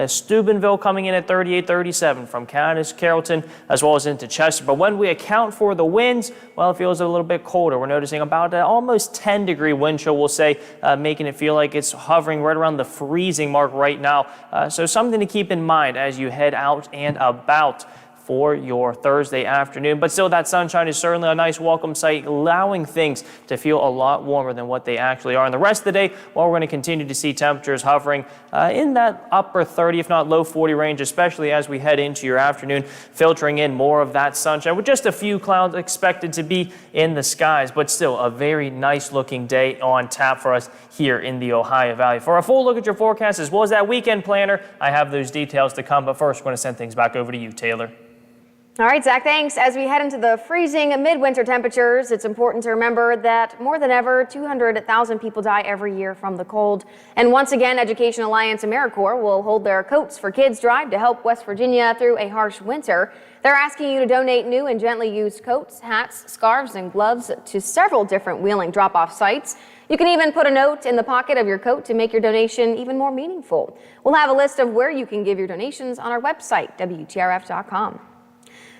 Steubenville coming in at 38-37 from Candace, Carrollton, as well as into Chester. But when we account for the winds, well, it feels a little bit colder. We're noticing about an almost 10-degree wind chill, we'll say, making it feel like it's hovering right around the freezing mark right now. So something to keep in mind as you head out and about for your Thursday afternoon. But still, that sunshine is certainly a nice welcome sight, allowing things to feel a lot warmer than what they actually are. And the rest of the day, well, we're going to continue to see temperatures hovering in that upper 30, if not low 40 range, especially as we head into your afternoon, filtering in more of that sunshine with just a few clouds expected to be in the skies. But still, a very nice looking day on tap for us here in the Ohio Valley. For a full look at your forecast as well as that weekend planner, I have those details to come. But first, we're going to send things back over to you, Taylor. All right, Zach, thanks. As we head into the freezing midwinter temperatures, it's important to remember that more than ever, 200,000 people die every year from the cold. And once again, Education Alliance AmeriCorps will hold their Coats for Kids drive to help West Virginia through a harsh winter. They're asking you to donate new and gently used coats, hats, scarves, and gloves to several different Wheeling drop-off sites. You can even put a note in the pocket of your coat to make your donation even more meaningful. We'll have a list of where you can give your donations on our website, WTRF.com.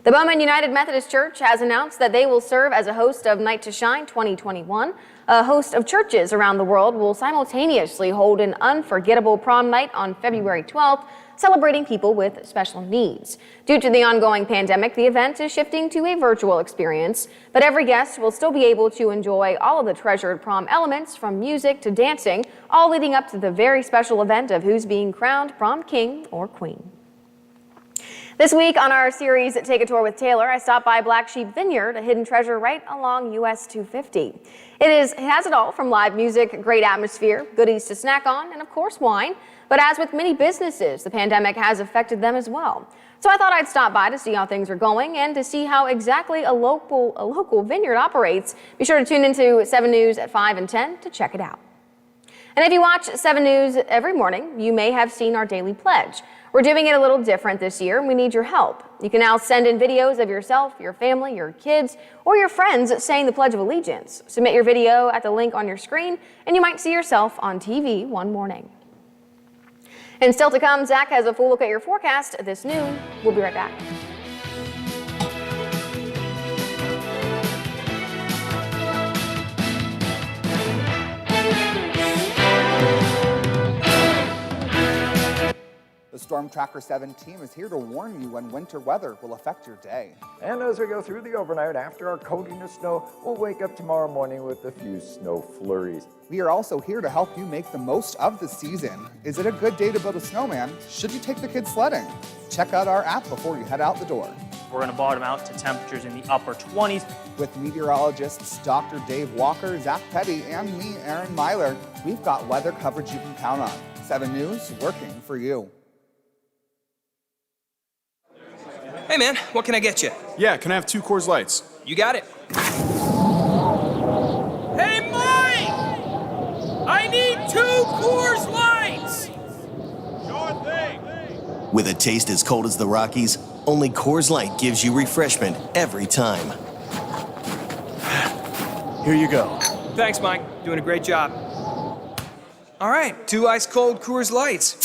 The Bowman United Methodist Church has announced that they will serve as a host of Night to Shine 2021. A host of churches around the world will simultaneously hold an unforgettable prom night on February 12th, celebrating people with special needs. Due to the ongoing pandemic, the event is shifting to a virtual experience, but every guest will still be able to enjoy all of the treasured prom elements, from music to dancing, all leading up to the very special event of who's being crowned prom king or queen. This week on our series, Take a Tour with Taylor, I stopped by Black Sheep Vineyard, a hidden treasure right along US 250. It has it all from live music, great atmosphere, goodies to snack on, and of course wine. But as with many businesses, the pandemic has affected them as well. So I thought I'd stop by to see how things are going and to see how exactly a local vineyard operates. Be sure to tune into 7 News at 5 and 10 to check it out. And if you watch 7 News every morning, you may have seen our daily pledge. We're doing it a little different this year, and we need your help. You can now send in videos of yourself, your family, your kids, or your friends saying the Pledge of Allegiance. Submit your video at the link on your screen, and you might see yourself on TV one morning. And still to come, Zach has a full look at your forecast this noon. We'll be right back. The Storm Tracker 7 team is here to warn you when winter weather will affect your day. And as we go through the overnight after our coating of snow, we'll wake up tomorrow morning with a few snow flurries. We are also here to help you make the most of the season. Is it a good day to build a snowman? Should you take the kids sledding? Check out our app before you head out the door. We're going to bottom out to temperatures in the upper 20s. With meteorologists Dr. Dave Walker, Zach Petty, and me, Aaron Myler, we've got weather coverage you can count on. 7 News, working for you. Hey man, what can I get you? Yeah, can I have 2 Coors Lights? You got it. Hey Mike! I need 2 Coors Lights! Sure thing. With a taste as cold as the Rockies, only Coors Light gives you refreshment every time. Here you go. Thanks, Mike. Doing a great job. All right, 2 ice-cold Coors Lights.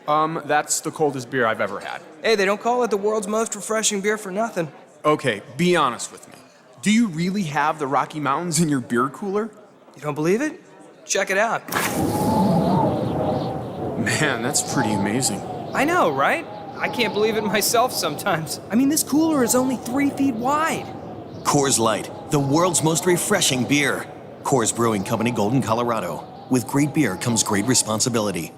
That's the coldest beer I've ever had. Hey, they don't call it the world's most refreshing beer for nothing. Okay, be honest with me. Do you really have the Rocky Mountains in your beer cooler? You don't believe it? Check it out. Man, that's pretty amazing. I know, right? I can't believe it myself sometimes. I mean, this cooler is only 3 feet wide. Coors Light, the world's most refreshing beer. Coors Brewing Company, Golden, Colorado. With great beer comes great responsibility.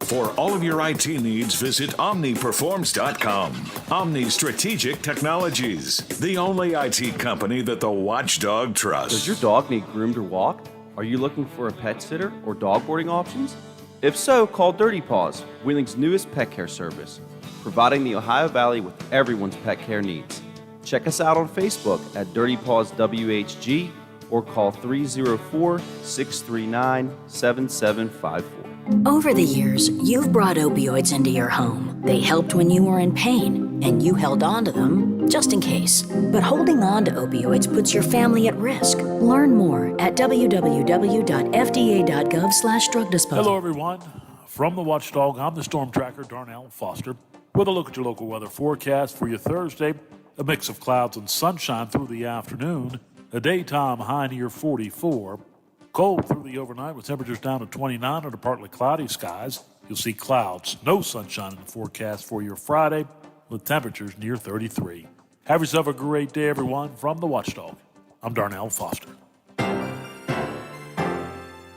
For all of your IT needs, visit OmniPerforms.com. Omni Strategic Technologies, the only IT company that the watchdog trusts. Does your dog need groomed or walked? Are you looking for a pet sitter or dog boarding options? If so, call Dirty Paws, Wheeling's newest pet care service, providing the Ohio Valley with everyone's pet care needs. Check us out on Facebook at Dirty Paws WHG or call 304-639-7754. Over the years, you've brought opioids into your home. They helped when you were in pain, and you held on to them just in case. But holding on to opioids puts your family at risk. Learn more at www.fda.gov/drug disposal. Hello, everyone. From the Watchdog, I'm the Storm Tracker, Darnell Foster, with a look at your local weather forecast for your Thursday. A mix of clouds and sunshine through the afternoon. A daytime high near 44. Cold through the overnight with temperatures down to 29 under partly cloudy skies. You'll see clouds, no sunshine in the forecast for your Friday with temperatures near 33. Have yourself a great day, everyone. From the Watchdog, I'm Darnell Foster.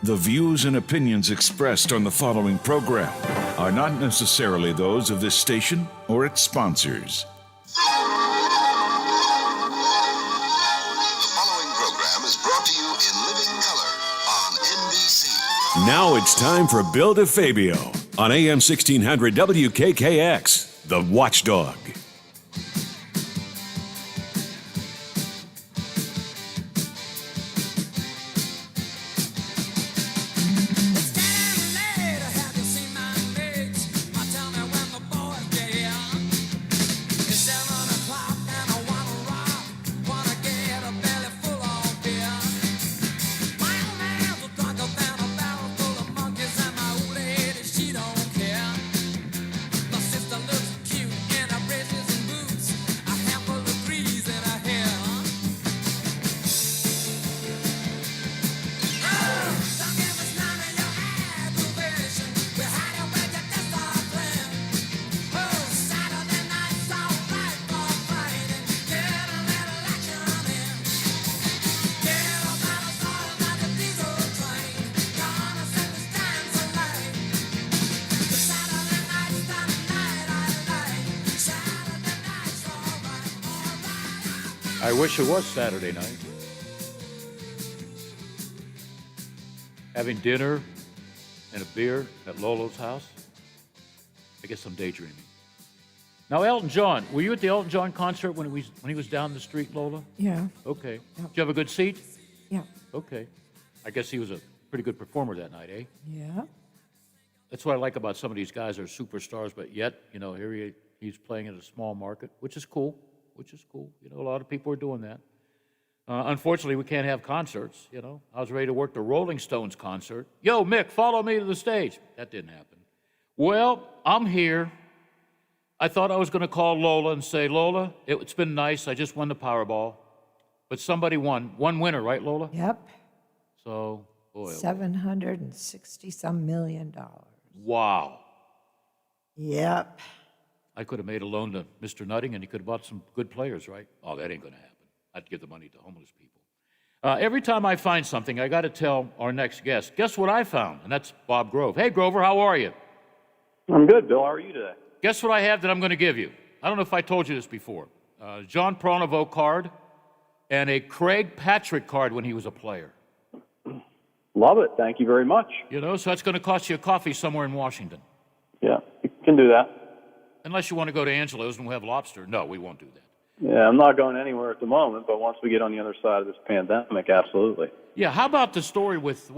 The views and opinions expressed on the following program are not necessarily those of this station or its sponsors. The following program is brought to you in living color on NBC. Now it's time for Bill DeFabio on AM 1600 WKKX, The Watchdog. I wish it was Saturday night. Having dinner and a beer at Lolo's house. I guess I'm daydreaming. Now, Elton John, were you at the Elton John concert when he was down the street, Lola? Yeah. Okay. Yeah. Did you have a good seat? Yeah. Okay. I guess he was a pretty good performer that night, eh? Yeah. That's what I like about some of these guys. They're superstars, but yet, here he's playing in a small market, which is cool. A lot of people are doing that. Unfortunately, we can't have concerts, I was ready to work the Rolling Stones concert. Yo, Mick, follow me to the stage. That didn't happen. Well, I'm here. I thought I was going to call Lola and say, Lola, it's been nice. I just won the Powerball. But somebody won. One winner, right, Lola? Yep. So, boy. $760-some million. Wow. Yep. I could have made a loan to Mr. Nutting, and he could have bought some good players, right? Oh, that ain't going to happen. I'd give the money to homeless people. Every time I find something, I got to tell our next guest. Guess what I found? And that's Bob Grove. Hey, Grover, how are you? I'm good, Bill. How are you today? Guess what I have that I'm going to give you? I don't know if I told you this before. John Pronovo card and a Craig Patrick card when he was a player. Love it. Thank you very much. So that's going to cost you a coffee somewhere in Washington. Yeah, you can do that. Unless you want to go to Angelo's and we'll have lobster. No, we won't do that. Yeah, I'm not going anywhere at the moment, but once we get on the other side of this pandemic, absolutely. Yeah, how about the story with,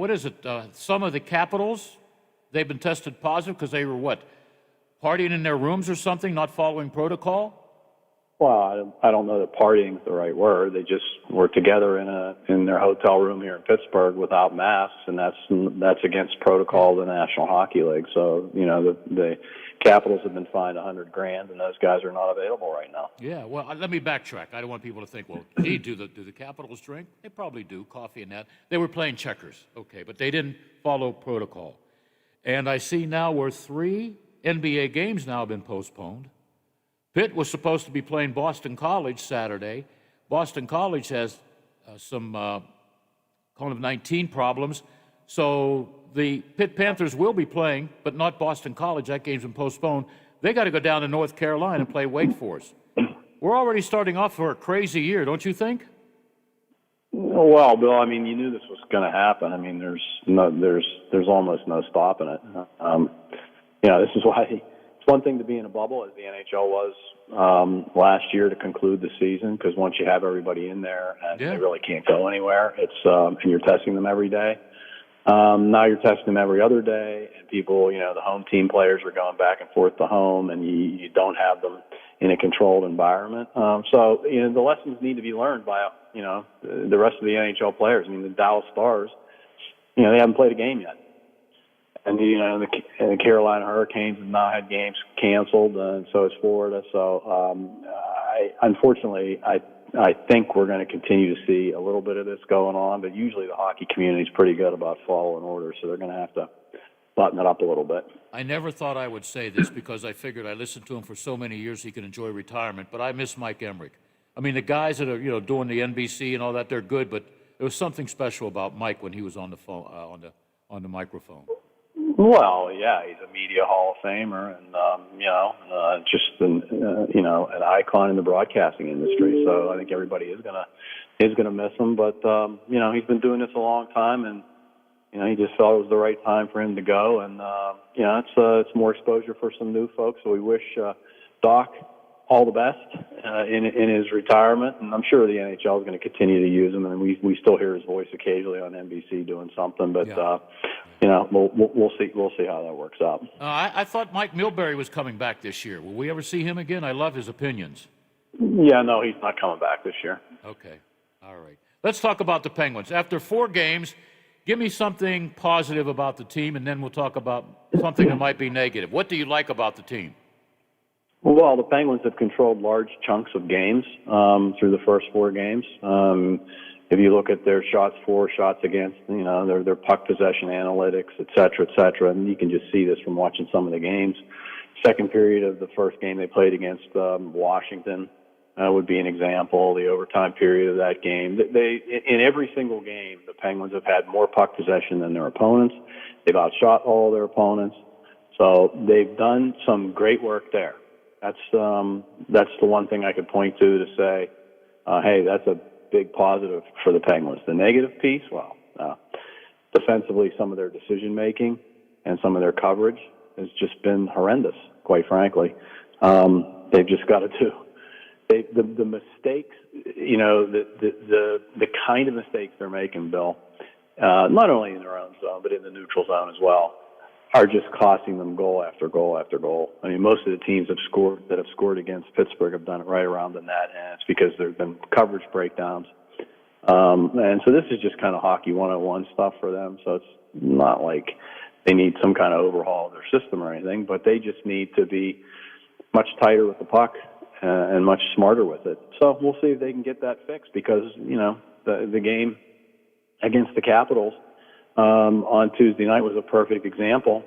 some of the Capitals? They've been tested positive because they were, partying in their rooms or something, not following protocol? Well, I don't know that partying is the right word. They just were together in their hotel room here in Pittsburgh without masks, and that's against protocol of the National Hockey League. So, the Capitals have been fined $100,000, and those guys are not available right now. Yeah, well, let me backtrack. I don't want people to think, well, gee, do the Capitals drink? They probably do, coffee and that. They were playing checkers, okay, but they didn't follow protocol. And I see now where 3 NBA games now have been postponed. Pitt was supposed to be playing Boston College Saturday. Boston College has some COVID-19 problems, so the Pitt Panthers will be playing, but not Boston College. That game's been postponed. They got to go down to North Carolina and play Wake Forest. We're already starting off for a crazy year, don't you think? Well, Bill, I mean, you knew this was going to happen. I mean, there's almost no stopping it. This is why it's one thing to be in a bubble, as the NHL was last year to conclude the season, because once you have everybody in there and they really can't go anywhere, it's and you're testing them every day. Now you're testing them every other day, and people, the home team players are going back and forth to home, and you don't have them in a controlled environment. So the lessons need to be learned by, the rest of the NHL players. I mean, the Dallas Stars, they haven't played a game yet. And, the Carolina Hurricanes have now had games canceled, and so has Florida. So, unfortunately, I think we're going to continue to see a little bit of this going on, but usually the hockey community is pretty good about following orders, so they're going to have to button it up a little bit. I never thought I would say this because I figured I listened to him for so many years he could enjoy retirement, but I miss Mike Emmerich. I mean, the guys that are, doing the NBC and all that, they're good, but there was something special about Mike when he was on the phone, on the microphone. Well, yeah, he's a media Hall of Famer, and just an icon in the broadcasting industry. So I think everybody is gonna miss him. But he's been doing this a long time, and he just felt it was the right time for him to go. And it's more exposure for some new folks. So we wish Doc all the best in his retirement, and I'm sure the NHL is going to continue to use him. And we still hear his voice occasionally on NBC doing something, but. We'll see how that works out. I thought Mike Milbury was coming back this year. Will we ever see him again? I love his opinions. Yeah, no, he's not coming back this year. Okay, all right. Let's talk about the Penguins. After 4 games, give me something positive about the team, and then we'll talk about something that might be negative. What do you like about the team? Well, the Penguins have controlled large chunks of games through the first 4 games. If you look at their shots for, shots against, their puck possession analytics, et cetera, and you can just see this from watching some of the games. Second period of the first game they played against Washington would be an example. The overtime period of that game. In every single game, the Penguins have had more puck possession than their opponents. They've outshot all their opponents. So they've done some great work there. That's the one thing I could point to say, hey, that's a big positive for the Penguins. The negative piece, defensively, some of their decision-making and some of their coverage has just been horrendous, quite frankly. They've just got to do the mistakes, the kind of mistakes they're making, Bill, not only in their own zone, but in the neutral zone as well, are just costing them goal after goal after goal. I mean, most of the teams that have scored against Pittsburgh have done it right around the net, and it's because there have been coverage breakdowns. And so this is just kind of hockey 101 stuff for them. So it's not like they need some kind of overhaul of their system or anything, but they just need to be much tighter with the puck and much smarter with it. So we'll see if they can get that fixed because, the game against the Capitals on Tuesday night was a perfect example.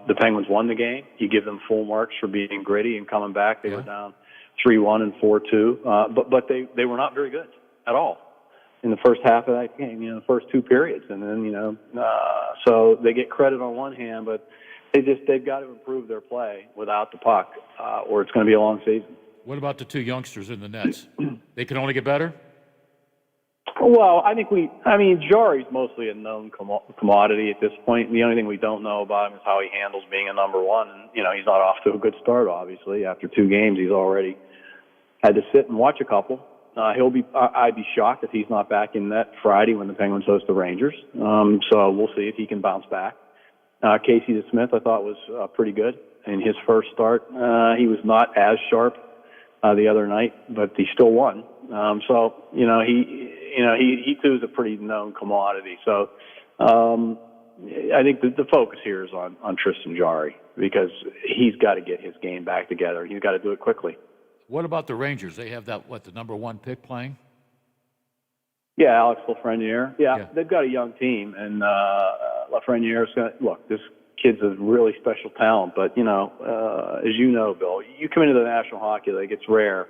The Penguins won the game. You give them full marks for being gritty and coming back. They were down 3-1 and 4-2, but they were not very good at all in the first half of that game. The first 2 periods, and then so they get credit on one hand, but they've got to improve their play without the puck, or it's going to be a long season. What about the 2 youngsters in the nets? They can only get better? Well, I think Jari's mostly a known commodity at this point. The only thing we don't know about him is how he handles being a number one. And, he's not off to a good start, obviously. After 2 games, he's already had to sit and watch a couple. I'd be shocked if he's not back in net Friday when the Penguins host the Rangers. So we'll see if he can bounce back. Casey DeSmith, I thought, was pretty good in his first start. He was not as sharp the other night, but he still won. He too is a pretty known commodity. So I think the focus here is on Tristan Jarry because he's got to get his game back together. He's got to do it quickly. What about the Rangers? They have the number 1 pick playing? Yeah, Alex Lafreniere. Yeah, they've got a young team, and Lafreniere's going to look. This kid's a really special talent, but as you know, Bill, you come into the National Hockey League, it's rare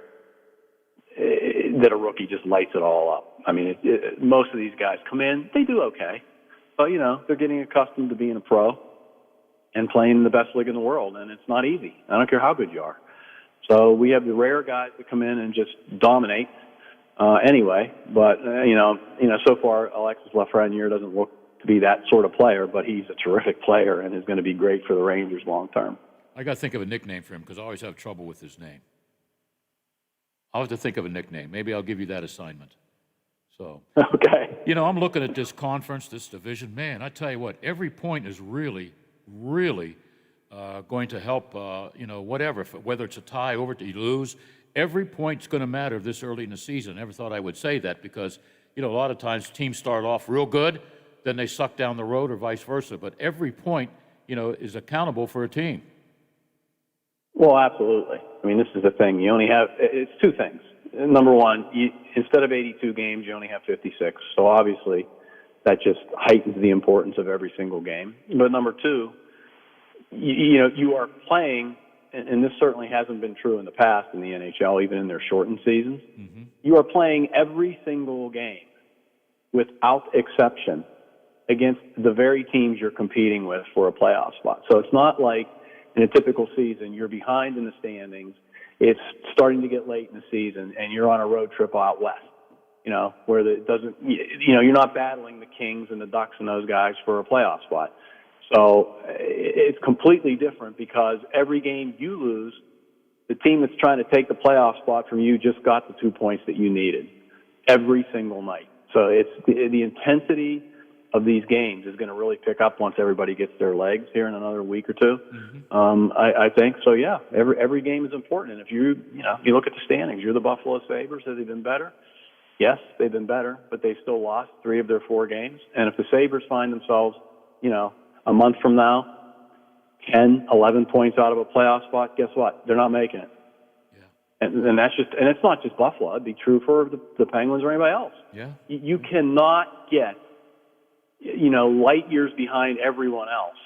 that a rookie just lights it all up. I mean, most of these guys come in, they do okay, but they're getting accustomed to being a pro and playing in the best league in the world, and it's not easy. I don't care how good you are. So we have the rare guys that come in and just dominate anyway. But so far Alexis Lafreniere doesn't look to be that sort of player, but he's a terrific player and is going to be great for the Rangers long term. I got to think of a nickname for him because I always have trouble with his name. I'll have to think of a nickname. Maybe I'll give you that assignment. So okay. You know, I'm looking at this conference, this division. Man, I tell you what, every point is really, really going to help, whatever, whether it's a tie, over you lose. Every point's going to matter this early in the season. I never thought I would say that because, a lot of times teams start off real good, then they suck down the road or vice versa. But every point, is accountable for a team. Well, absolutely. I mean, this is the thing. You only have, it's two things. Number one, instead of 82 games, you only have 56. So obviously that just heightens the importance of every single game. But number two, you are playing, and this certainly hasn't been true in the past in the NHL, even in their shortened seasons. Mm-hmm. You are playing every single game without exception against the very teams you're competing with for a playoff spot. So it's not like in a typical season, you're behind in the standings, it's starting to get late in the season, and you're on a road trip out west, where you're not battling the Kings and the Ducks and those guys for a playoff spot. So it's completely different because every game you lose, the team that's trying to take the playoff spot from you just got the 2 points that you needed every single night. So it's the intensity of these games is going to really pick up once everybody gets their legs here in another week or two. Mm-hmm. I think so. Yeah, every game is important. And if you look at the standings, you're the Buffalo Sabres. Have they been better? Yes, they've been better, but they still lost 3 of their 4 games. And if the Sabres find themselves, a month from now, 10, 11 points out of a playoff spot, guess what? They're not making it. Yeah. And that's just, and it's not just Buffalo. It'd be true for the Penguins or anybody else. Yeah. You cannot get light years behind everyone else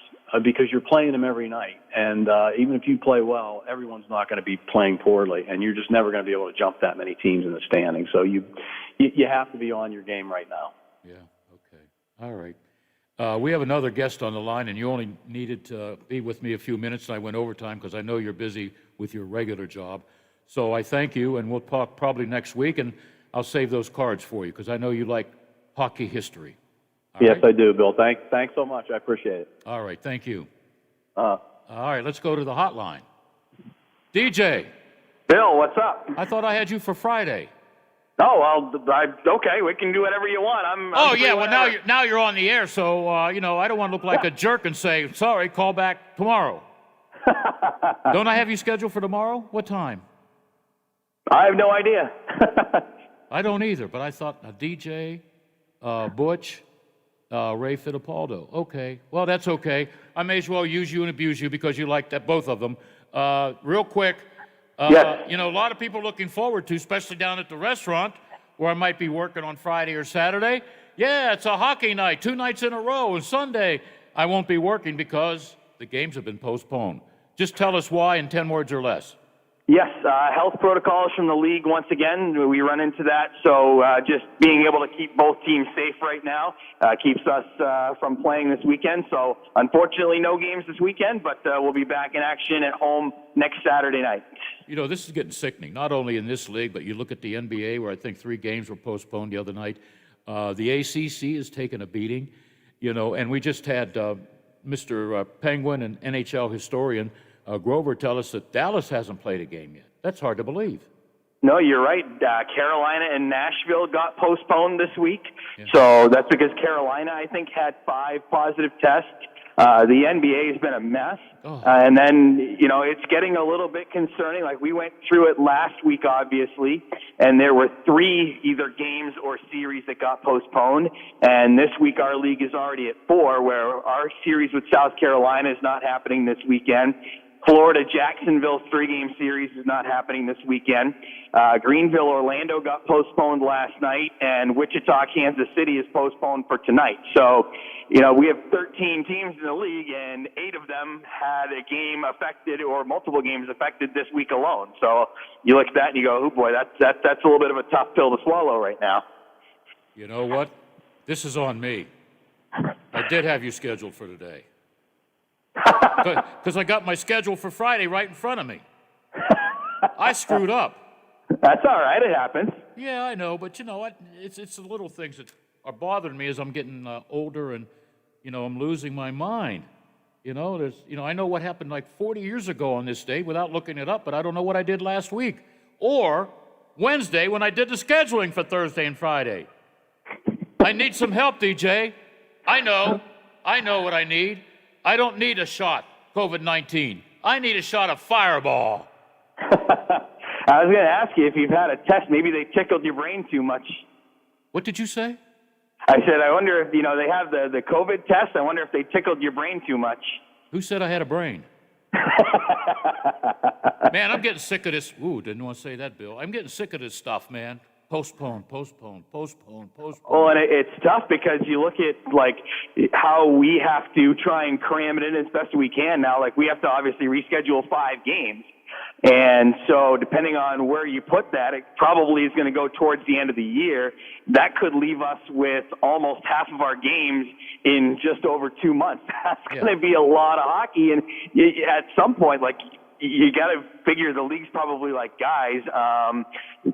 because you're playing them every night. And even if you play well, everyone's not going to be playing poorly, and you're just never going to be able to jump that many teams in the standings. So you have to be on your game right now. Yeah, okay. All right. We have another guest on the line, and you only needed to be with me a few minutes, and I went overtime because I know you're busy with your regular job. So I thank you, and we'll talk probably next week, and I'll save those cards for you because I know you like hockey history. Yes, I do, Bill. Thanks so much. I appreciate it. All right, thank you. All right, let's go to the hotline. DJ. Bill, what's up? I thought I had you for Friday. Oh, well, okay, we can do whatever you want. Well, now you're on the air, so, I don't want to look like a jerk and say, sorry, call back tomorrow. Don't I have you scheduled for tomorrow? What time? I have no idea. I don't either, but I thought DJ, Butch, Ray Fittipaldo. Okay, well, that's okay. I may as well use you and abuse you because you like that, both of them. Real quick, yes. A lot of people looking forward to, especially down at the restaurant where I might be working on Friday or Saturday. Yeah, it's a hockey night, 2 nights in a row, and Sunday I won't be working because the games have been postponed. Just tell us why in 10 words or less. Yes, health protocols from the league once again. We run into that, so just being able to keep both teams safe right now keeps us from playing this weekend. So unfortunately, no games this weekend, but we'll be back in action at home next Saturday night. This is getting sickening, not only in this league, but you look at the NBA where I think 3 games were postponed the other night. The ACC has taken a beating, and we just had Mr. Penguin and NHL historian Grover tell us that Dallas hasn't played a game yet. That's hard to believe. No, you're right. Carolina and Nashville got postponed this week. Yeah. So that's because Carolina, I think, had 5 positive tests. The NBA has been a mess. And then, it's getting a little bit concerning. Like, we went through it last week, obviously, and there were 3 either games or series that got postponed. And this week, our league is already at 4, where our series with South Carolina is not happening this weekend. Florida-Jacksonville 3-game series is not happening this weekend. Greenville-Orlando got postponed last night, and Wichita-Kansas City is postponed for tonight. So, we have 13 teams in the league, and 8 of them had a game affected or multiple games affected this week alone. So you look at that and you go, oh boy, that's a little bit of a tough pill to swallow right now. You know what? This is on me. I did have you scheduled for today. Because I got my schedule for Friday right in front of me. I screwed up. That's all right. It happens. Yeah, I know. But, it's the little things that are bothering me as I'm getting older and, I'm losing my mind. I know what happened like 40 years ago on this day without looking it up, but I don't know what I did last week. Or Wednesday when I did the scheduling for Thursday and Friday. I need some help, DJ. I know what I need. I don't need a shot, COVID-19. I need a shot of Fireball. I was going to ask you if you've had a test. Maybe they tickled your brain too much. What did you say? I said, I wonder if, they have the COVID test. I wonder if they tickled your brain too much. Who said I had a brain? Man, I'm getting sick of this. Ooh, didn't want to say that, Bill. I'm getting sick of this stuff, man. Postpone. Well, and it's tough because you look at, how we have to try and cram it in as best we can now. We have to obviously reschedule 5 games. And so depending on where you put that, it probably is going to go towards the end of the year. That could leave us with almost half of our games in just over 2 months. That's going to be a lot of hockey. And at some point, you got to figure the league's probably like, guys,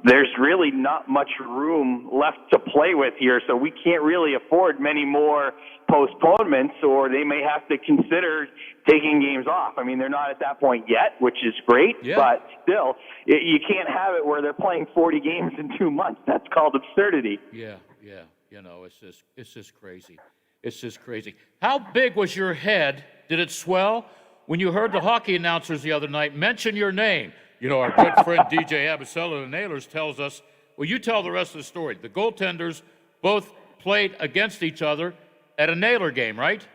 there's really not much room left to play with here, so we can't really afford many more postponements, or they may have to consider taking games off. I mean, they're not at that point yet, which is great, but still, you can't have it where they're playing 40 games in 2 months. That's called absurdity. Yeah. It's just crazy. It's just crazy. How big was your head? Did it swell when you heard the hockey announcers the other night mention your name? Our good friend DJ Abicella of the Nailers tells us, well, you tell the rest of the story. The goaltenders both played against each other at a Nailer game, right?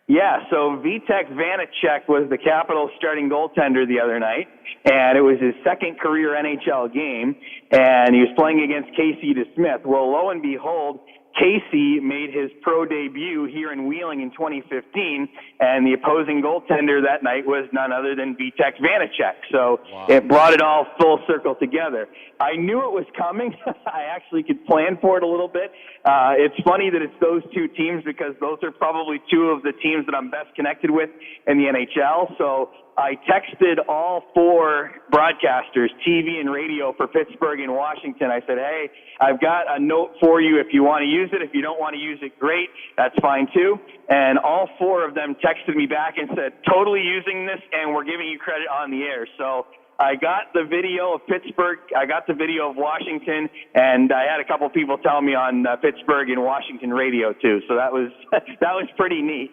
Yeah, so Vitek Vanacek was the Capitals starting goaltender the other night, and it was his second career NHL game, and he was playing against Casey DeSmith. Well, lo and behold, Casey made his pro debut here in Wheeling in 2015, and the opposing goaltender that night was none other than Vitek Vanacek. So It brought it all full circle together. I knew it was coming. I actually could plan for it a little bit. It's funny that it's those two teams because those are probably two of the teams that I'm best connected with in the NHL. So I texted all 4 broadcasters, TV and radio, for Pittsburgh and Washington. I said, hey, I've got a note for you if you want to use it. If you don't want to use it, great. That's fine too. And all 4 of them texted me back and said, totally using this, and we're giving you credit on the air. So I got the video of Pittsburgh, I got the video of Washington, and I had a couple people tell me on Pittsburgh and Washington radio too. So that was pretty neat.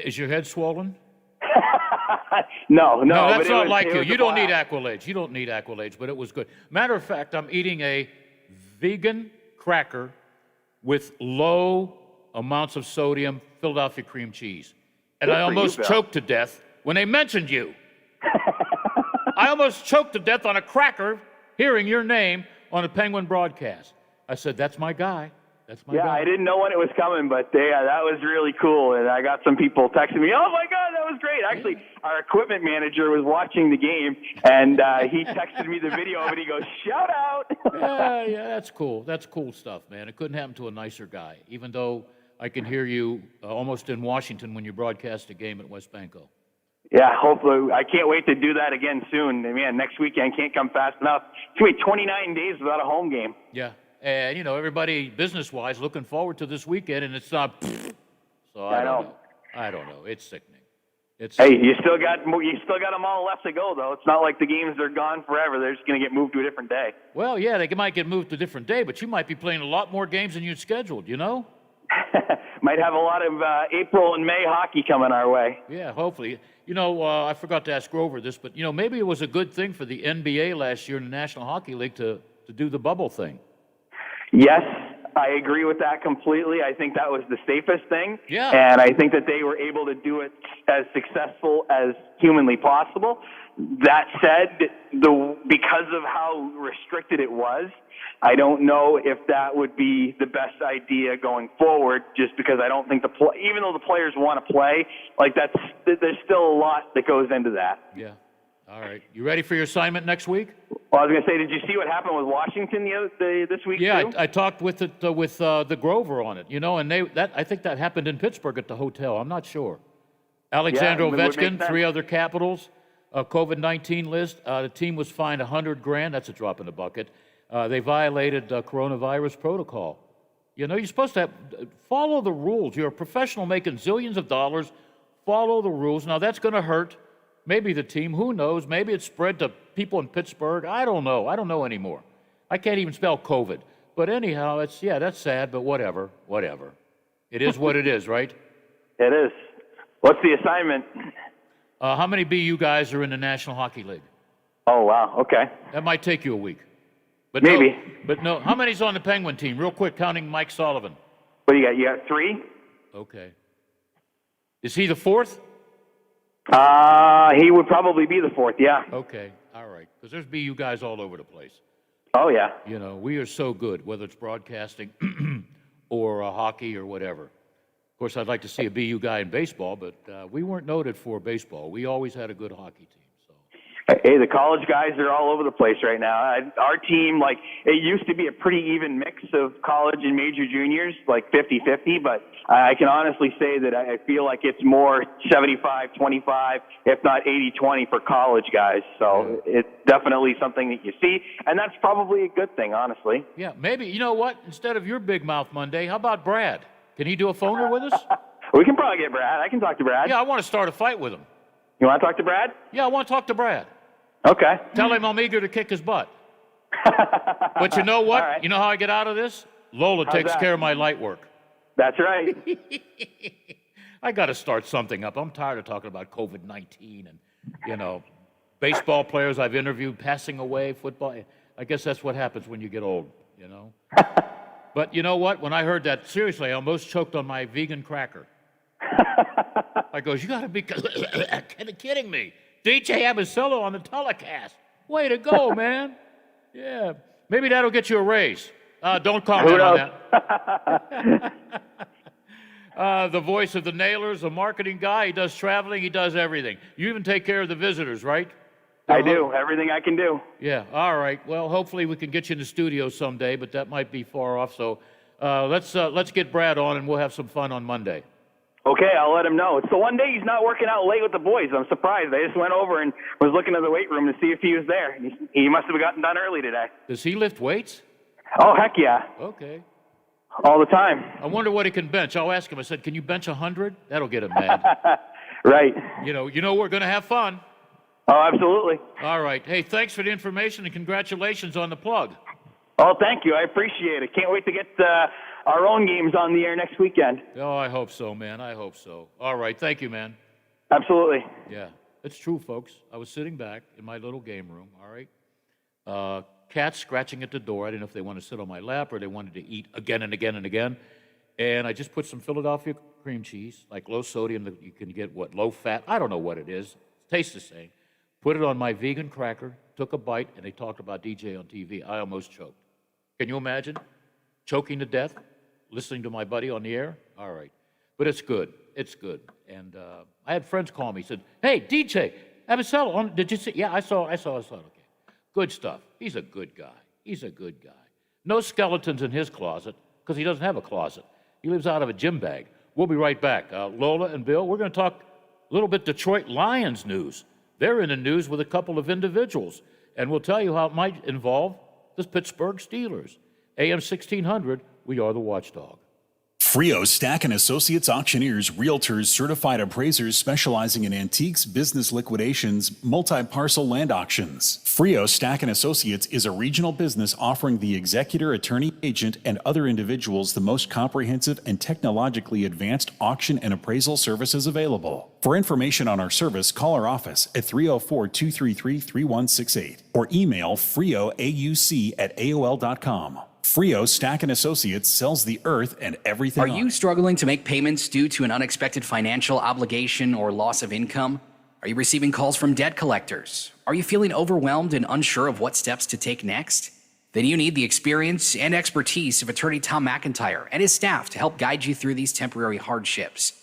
Is your head swollen? No, that's not like you. You don't need accolades. You don't need accolades, but it was good. Matter of fact, I'm eating a vegan cracker with low amounts of sodium Philadelphia cream cheese. And I almost choked to death when they mentioned you. I almost choked to death on a cracker hearing your name on a Penguin broadcast. I said, that's my guy. That's my guy. I didn't know when it was coming, but that was really cool. And I got some people texting me, oh, my God, that was great. Actually, our equipment manager was watching the game, and he texted me the video of it. He goes, shout out. Yeah, that's cool. That's cool stuff, man. It couldn't happen to a nicer guy, even though I can hear you almost in Washington when you broadcast a game at West Banco. Yeah, hopefully. I can't wait to do that again soon. Man, next weekend can't come fast enough. It's going to be 29 days without a home game. Yeah. And, everybody business-wise looking forward to this weekend, and it's not. So I don't know. It's sickening. Hey, you still got them all left to go, though. It's not like the games are gone forever. They're just going to get moved to a different day. Well, yeah, they might get moved to a different day, but you might be playing a lot more games than you'd scheduled, Might have a lot of April and May hockey coming our way. Yeah, hopefully. I forgot to ask Grover this, but, maybe it was a good thing for the NBA last year in the National Hockey League to do the bubble thing. Yes, I agree with that completely. I think that was the safest thing. Yeah. And I think that they were able to do it as successful as humanly possible. That said, because of how restricted it was, I don't know if that would be the best idea going forward, just because I don't think even though the players want to play, there's still a lot that goes into that. Yeah. All right. You ready for your assignment next week? Well, I was going to say, did you see what happened with Washington this week? Yeah, too? I talked with the Grover on it, and I think that happened in Pittsburgh at the hotel. I'm not sure. Alexander Ovechkin, 3 other Capitals, COVID-19 list. The team was fined $100,000. That's a drop in the bucket. They violated coronavirus protocol. You're supposed to follow the rules. You're a professional making zillions of dollars. Follow the rules. Now that's going to hurt. Maybe the team, who knows? Maybe it's spread to people in Pittsburgh. I don't know. I don't know anymore. I can't even spell COVID. But anyhow, that's sad, but whatever. It is what it is, right? It is. What's the assignment? How many BU guys are in the National Hockey League? Oh, wow. Okay. That might take you a week. But Maybe. No. How many's on the Penguin team? Real quick, counting Mike Sullivan. What do you got? You got 3? Okay. Is he the 4th? He would probably be the 4th, yeah. Okay. All right. Because there's BU guys all over the place. Oh, yeah. You know, we are so good, whether it's broadcasting or hockey or whatever. Of course, I'd like to see a BU guy in baseball, but we weren't noted for baseball. We always had a good hockey team. Hey, the college guys are all over the place right now. Our team, like, it used to be a pretty even mix of college and major juniors, like 50-50, but I can honestly say that I feel like it's more 75-25, if not 80-20 for college guys. So it's definitely something that you see, and that's probably a good thing, honestly. Yeah, maybe. You know what? Instead of your Big Mouth Monday, how about Brad? Can he do a phoner with us? We can probably get Brad. I can talk to Brad. Yeah, I want to start a fight with him. You want to talk to Brad? Yeah, I want to talk to Brad. Okay. Tell him I'm eager to kick his butt. But you know what? Right. You know how I get out of this? Lola takes care of my light work. That's right. I got to start something up. I'm tired of talking about COVID-19 and, baseball players I've interviewed passing away, football. I guess that's what happens when you get old, But you know what? When I heard that, seriously, I almost choked on my vegan cracker. I goes, you got to be kidding me. DJ Abisillo on the telecast. Way to go, man. Yeah. Maybe that'll get you a raise. Don't comment on that. The voice of the Nailers, a marketing guy. He does traveling. He does everything. You even take care of the visitors, right? I do. Everything I can do. Yeah. All right. Well, hopefully we can get you in the studio someday, but that might be far off. So let's get Brad on, and we'll have some fun on Monday. Okay, I'll let him know. It's the one day he's not working out late with the boys. I'm surprised. I just went over and was looking at the weight room to see if he was there. He must have gotten done early today. Does he lift weights? Oh, heck yeah. Okay. All the time. I wonder what he can bench. I'll ask him. I said, can you bench 100? That'll get him mad. Right. We're going to have fun. Oh, absolutely. All right. Hey, thanks for the information and congratulations on the plug. Oh, thank you. I appreciate it. Can't wait to get our own games on the air next weekend. Oh, I hope so, man. I hope so. All right. Thank you, man. Absolutely. Yeah. It's true, folks. I was sitting back in my little game room, all right? Cats scratching at the door. I didn't know if they wanted to sit on my lap or they wanted to eat again and again and again. And I just put some Philadelphia cream cheese, like low sodium, that you can get, low fat? I don't know what it is. It tastes the same. Put it on my vegan cracker, took a bite, and they talked about DJ on TV. I almost choked. Can you imagine? Choking to death, listening to my buddy on the air? All right. But it's good. It's good. And I had friends call me, said, hey, DJ, Abisillo, did you see? Yeah, I saw it. Okay. Good stuff. He's a good guy. No skeletons in his closet, because he doesn't have a closet. He lives out of a gym bag. We'll be right back. Lola and Bill, we're going to talk a little bit Detroit Lions news. They're in the news with a couple of individuals, and we'll tell you how it might involve the Pittsburgh Steelers. AM 1600, we are the watchdog. Frio Stack and Associates auctioneers, realtors, certified appraisers specializing in antiques, business liquidations, multi-parcel land auctions. Frio Stack and Associates is a regional business offering the executor, attorney, agent, and other individuals the most comprehensive and technologically advanced auction and appraisal services available. For information on our service, call our office at 304-233-3168 or email frioauc@aol.com. Frio Stack and Associates sells the earth and everything. Are you struggling to make payments due to an unexpected financial obligation or loss of income? Are you receiving calls from debt collectors? Are you feeling overwhelmed and unsure of what steps to take next? Then you need the experience and expertise of attorney Tom McIntyre and his staff to help guide you through these temporary hardships.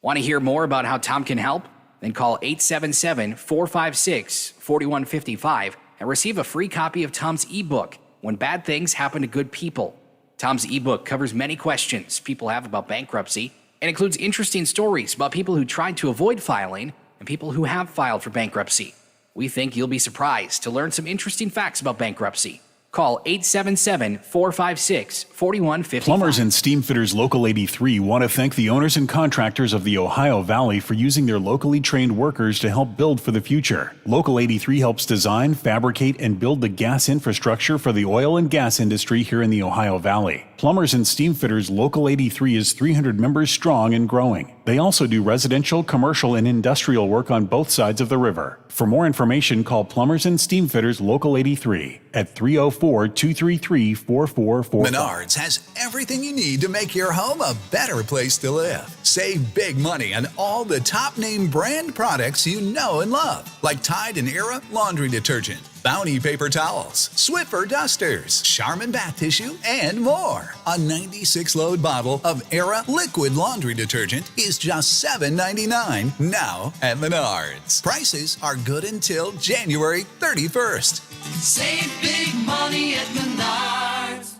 Want to hear more about how Tom can help? Then call 877-456-4155 and receive a free copy of Tom's ebook, When Bad Things Happen to Good People. Tom's ebook covers many questions people have about bankruptcy and includes interesting stories about people who tried to avoid filing and people who have filed for bankruptcy. We think you'll be surprised to learn some interesting facts about bankruptcy. Call 877-456-4155. Plumbers and Steam Fitters Local 83 want to thank the owners and contractors of the Ohio Valley for using their locally trained workers to help build for the future. Local 83 helps design, fabricate, and build the gas infrastructure for the oil and gas industry here in the Ohio Valley. Plumbers and Steam Fitters Local 83 is 300 members strong and growing. They also do residential, commercial, and industrial work on both sides of the river. For more information, call Plumbers and Steam Fitters Local 83 at 304-233-4445. Menards has everything you need to make your home a better place to live. Save big money on all the top name brand products you know and love, like Tide and Era laundry detergent, Bounty paper towels, Swiffer dusters, Charmin bath tissue, and more. A 96-load bottle of Era liquid laundry detergent is just $7.99 now at Menards. Prices are good until January 31st. Save big money at Menards.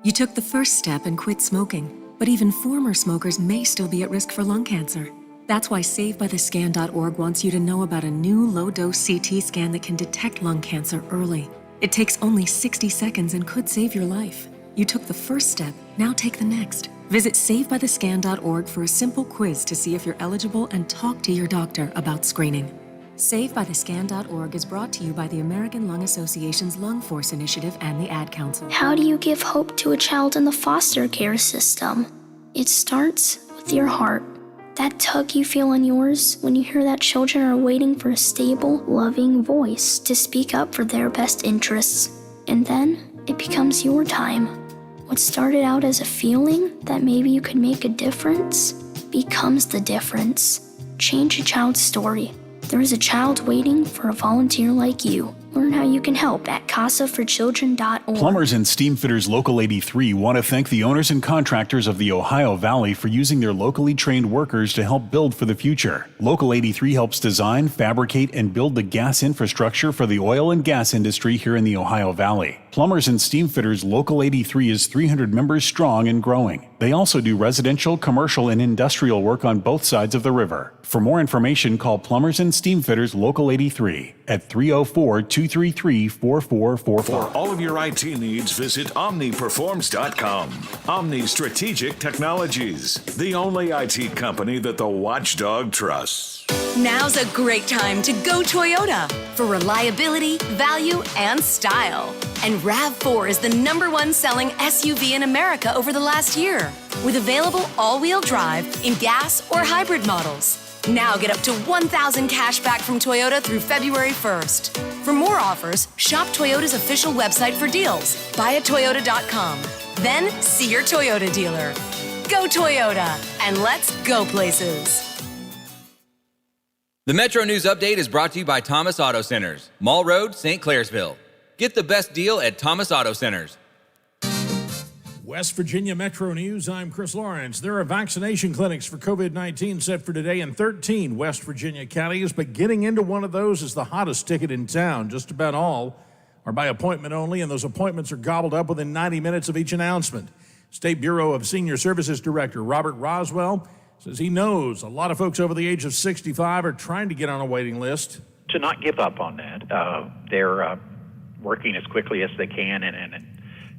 You took the first step and quit smoking, but even former smokers may still be at risk for lung cancer. That's why SaveByTheScan.org wants you to know about a new low-dose CT scan that can detect lung cancer early. It takes only 60 seconds and could save your life. You took the first step, now take the next. Visit SaveByTheScan.org for a simple quiz to see if you're eligible and talk to your doctor about screening. SaveByTheScan.org is brought to you by the American Lung Association's Lung Force Initiative and the Ad Council. How do you give hope to a child in the foster care system? It starts with your heart. That tug you feel in yours when you hear that children are waiting for a stable, loving voice to speak up for their best interests. And then it becomes your time. What started out as a feeling that maybe you could make a difference becomes the difference. Change a child's story. There is a child waiting for a volunteer like you. Learn how you can help at casaforchildren.org. Plumbers and Steam Fitters Local 83 want to thank the owners and contractors of the Ohio Valley for using their locally trained workers to help build for the future. Local 83 helps design, fabricate, and build the gas infrastructure for the oil and gas industry here in the Ohio Valley. Plumbers and Steam Fitters Local 83 is 300 members strong and growing. They also do residential, commercial, and industrial work on both sides of the river. For more information, call Plumbers and Steam Fitters Local 83 at 304-233-4445. For all of your IT needs, visit OmniPerforms.com. Omni Strategic Technologies, the only IT company that the watchdog trusts. Now's a great time to go Toyota for reliability, value, and style. And RAV4 is the #1 selling SUV in America over the last year, with available all-wheel drive in gas or hybrid models. Now get up to $1,000 cash back from Toyota through February 1st. For more offers, shop Toyota's official website for deals, buyatoyota.com. Then see your Toyota dealer. Go Toyota, and let's go places. The Metro News Update is brought to you by Thomas Auto Centers, Mall Road, St. Clairsville. Get the best deal at Thomas Auto Centers. West Virginia Metro News, I'm Chris Lawrence. There are vaccination clinics for COVID-19 set for today in 13 West Virginia counties, but getting into one of those is the hottest ticket in town. Just about all are by appointment only, and those appointments are gobbled up within 90 minutes of each announcement. State Bureau of Senior Services Director Robert Roswell says he knows a lot of folks over the age of 65 are trying to get on a waiting list. To not give up on that. They're working as quickly as they can, and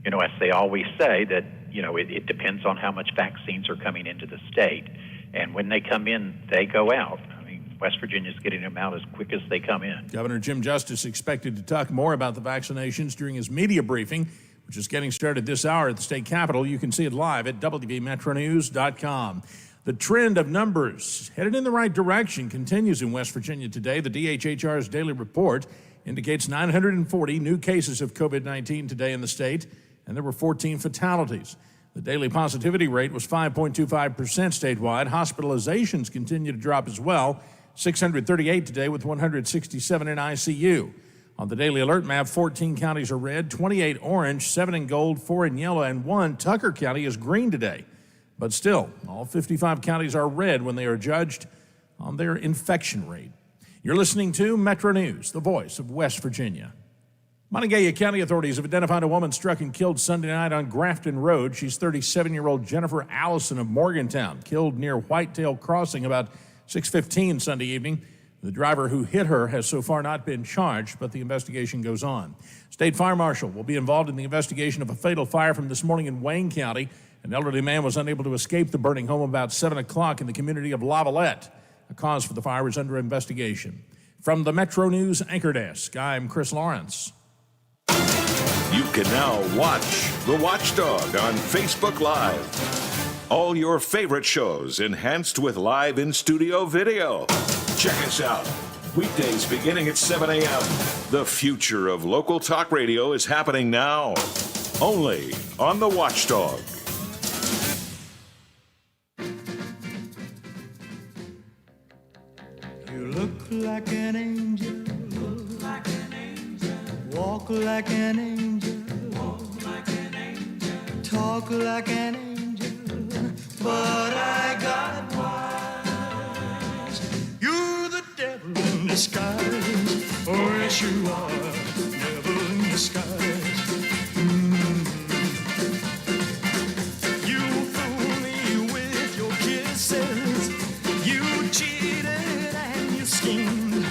you know, as they always say, that, you know, it depends on how much vaccines are coming into the state. And when they come in, they go out. I mean, West Virginia's getting them out as quick as they come in. Governor Jim Justice expected to talk more about the vaccinations during his media briefing, which is getting started this hour at the state capitol. You can see it live at WVMetroNews.com. The trend of numbers headed in the right direction continues in West Virginia today. The DHHR's daily report indicates 940 new cases of COVID-19 today in the state, and there were 14 fatalities. The daily positivity rate was 5.25% statewide. Hospitalizations continue to drop as well, 638 today with 167 in ICU. On the daily alert map, 14 counties are red, 28 orange, 7 in gold, 4 in yellow, and 1 Tucker County is green today. But still, all 55 counties are red when they are judged on their infection rate. You're listening to Metro News, the voice of West Virginia. Montague County authorities have identified a woman struck and killed Sunday night on Grafton Road. She's 37-year-old Jennifer Allison of Morgantown, killed near Whitetail Crossing about 6:15 Sunday evening. The driver who hit her has so far not been charged, but the investigation goes on. State Fire Marshal will be involved in the investigation of a fatal fire from this morning in Wayne County. An elderly man was unable to escape the burning home about 7 o'clock in the community of Lavalette. A cause for the fire is under investigation. From the Metro News Anchor Desk, I'm Chris Lawrence. You can now watch The Watchdog on Facebook Live. All your favorite shows enhanced with live in-studio video. Check us out. Weekdays beginning at 7 a.m. The future of local talk radio is happening now. Only on The Watchdog. You look like an angel. Look like an angel. Walk like an angel. Walk like an angel. Talk like an angel. But I got wise. You're the devil in disguise. Oh, yes, you are. Devil in disguise. You fool me with your kisses. You cheated and you schemed.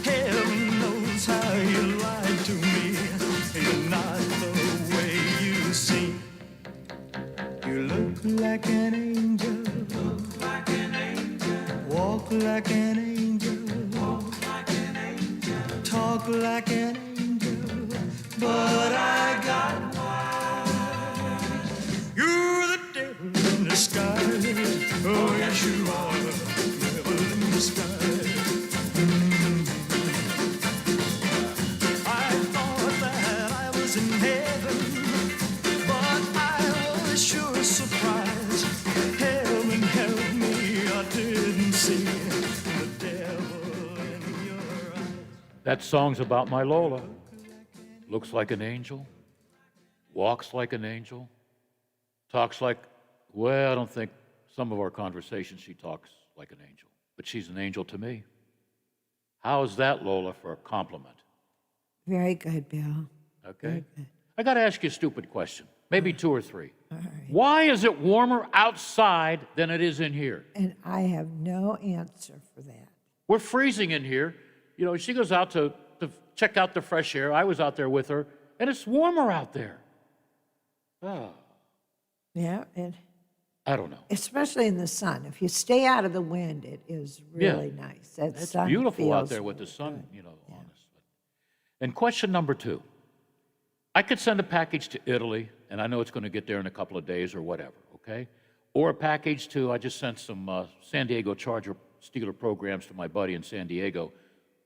Heaven knows how you lied to me. You're not the way you seem. You look like an angel. Look like an angel. Walk like an angel. Walk like an angel. Talk like an angel. But I got wise. You're the devil in disguise. Oh, yes, you are. Devil in disguise. I thought that I was in heaven, but I was sure surprised. Heaven help me, I didn't see the devil in your eyes. That song's about my Lola. Looks like an angel, walks like an angel, talks like, well, I don't think some of our conversations she talks like an angel, but she's an angel to me. How is that, Lola, for a compliment? Very good, Bill. Okay. I got to ask you a stupid question, maybe two or three. All right. Why is it warmer outside than it is in here? And I have no answer for that. We're freezing in here. You know, she goes out to check out the fresh air. I was out there with her, and it's warmer out there. Oh. Yeah, and I don't know. especially in the sun. If you stay out of the wind, it is really nice. That It's sun beautiful out feels there with the really sun, good. you know, on us. And question number two. I could send a package to Italy, and I know it's going to get there in a couple of days or whatever, okay? Or a package to, I just sent some San Diego Charger Steeler programs to my buddy in San Diego,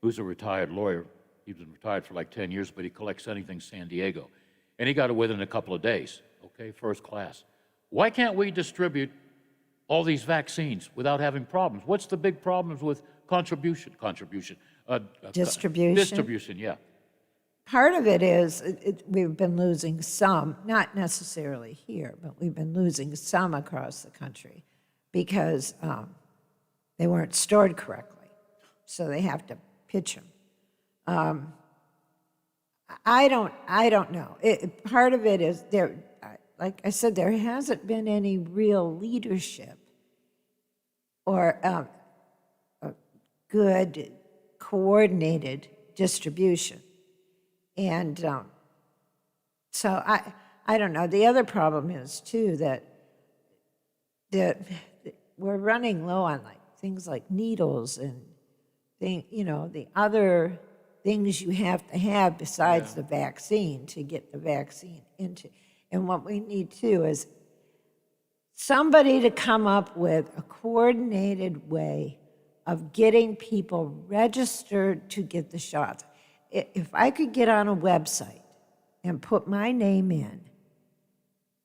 who's a retired lawyer. He's been retired for like 10 years, but he collects anything San Diego. And he got it within a couple of days, okay, first class. Why can't we distribute all these vaccines without having problems? What's the big problems with Distribution? Distribution, yeah. Part of it is we've been losing some, not necessarily here, but we've been losing some across the country because they weren't stored correctly. So they have to pitch them. I don't know. Part of it is there. Like I said, there hasn't been any real leadership or a good coordinated distribution. And so I don't know. The other problem is, too, that we're running low on like things like needles and the other things you have to have besides the vaccine to get the vaccine into. And what we need, too, is somebody to come up with a coordinated way of getting people registered to get the shots. If I could get on a website and put my name in,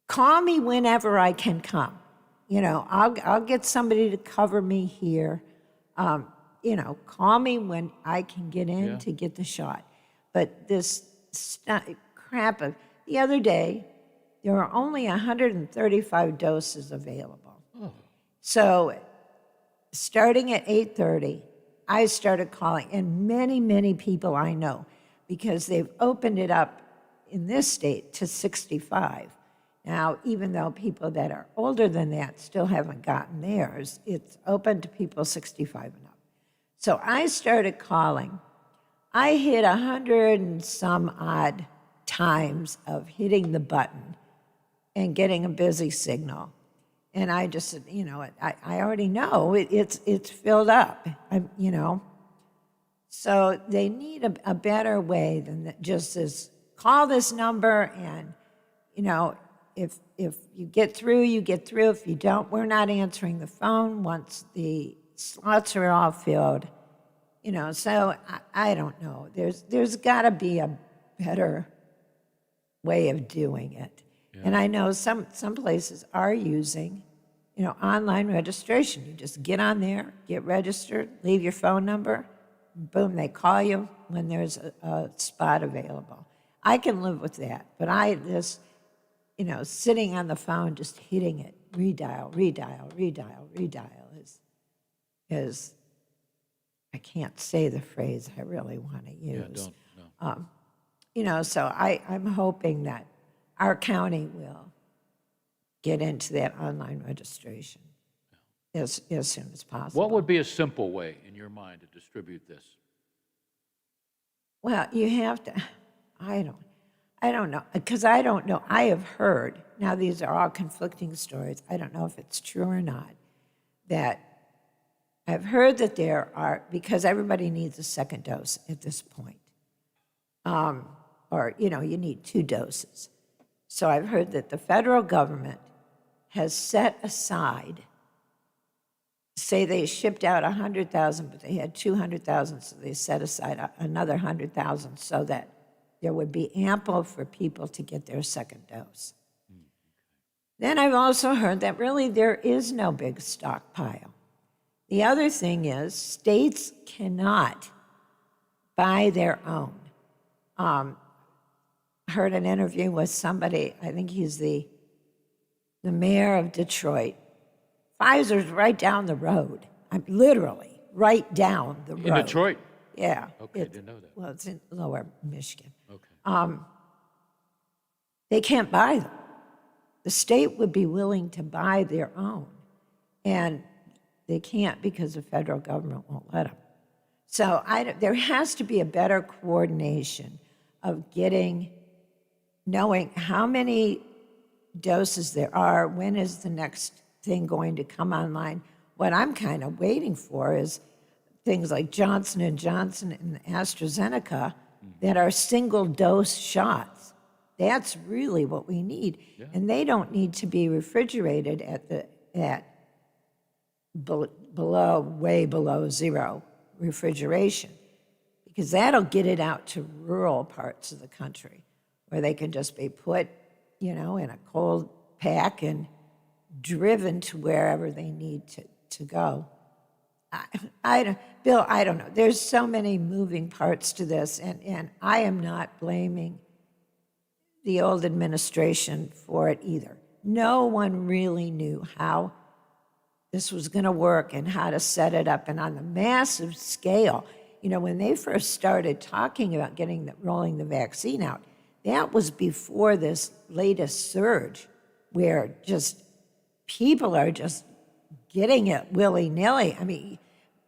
call me whenever I can come. I'll get somebody to cover me here. Call me when I can get in to get the shot. But this crap of the other day, there were only 135 doses available. Oh. So starting at 8:30, I started calling, and many, many people I know, because they've opened it up in this state to 65. Now, even though people that are older than that still haven't gotten theirs, it's open to people 65 and up. So I started calling. I hit 100 and some odd times of hitting the button and getting a busy signal. And I just said, I already know it's filled up, So they need a better way than that, just as call this number and, if you get through, you get through. If you don't, we're not answering the phone once the slots are all filled. So I don't know. There's got to be a better way of doing it. Yeah. And I know some places are using, online registration. You just get on there, get registered, leave your phone number, boom, they call you when there's a spot available. I can live with that, but sitting on the phone, just hitting it, redial is I can't say the phrase I really want to use. Yeah, don't. So I'm hoping that our county will get into that online registration as soon as possible. What would be a simple way, in your mind, to distribute this? Well, you have to, I don't know, because I don't know. I have heard, now these are all conflicting stories, I don't know if it's true or not, that I've heard that there are, because everybody needs a second dose at this point, you need 2 doses. So I've heard that the federal government has set aside, say they shipped out 100,000, but they had 200,000, so they set aside another 100,000 so that there would be ample for people to get their second dose. Then I've also heard that really there is no big stockpile. The other thing is states cannot buy their own. Heard an interview with somebody, I think he's the mayor of Detroit. Pfizer's right down the road. I'm literally right down the road. In Detroit? Yeah. Okay, I didn't know that. Well, it's in lower Michigan. Okay. They can't buy them. The state would be willing to buy their own, and they can't because the federal government won't let them. So there has to be a better coordination of knowing how many doses there are, when is the next thing going to come online. What I'm kind of waiting for is things like Johnson & Johnson and AstraZeneca that are single-dose shots. That's really what we need. Yeah. And they don't need to be refrigerated at way below zero refrigeration, because that'll get it out to rural parts of the country where they can just be put, in a cold pack and driven to wherever they need to go. Bill, I don't know. There's so many moving parts to this, and I am not blaming the old administration for it either. No one really knew how this was going to work and how to set it up. And on the massive scale, when they first started talking about rolling the vaccine out, that was before this latest surge where just people are just getting it willy-nilly. I mean,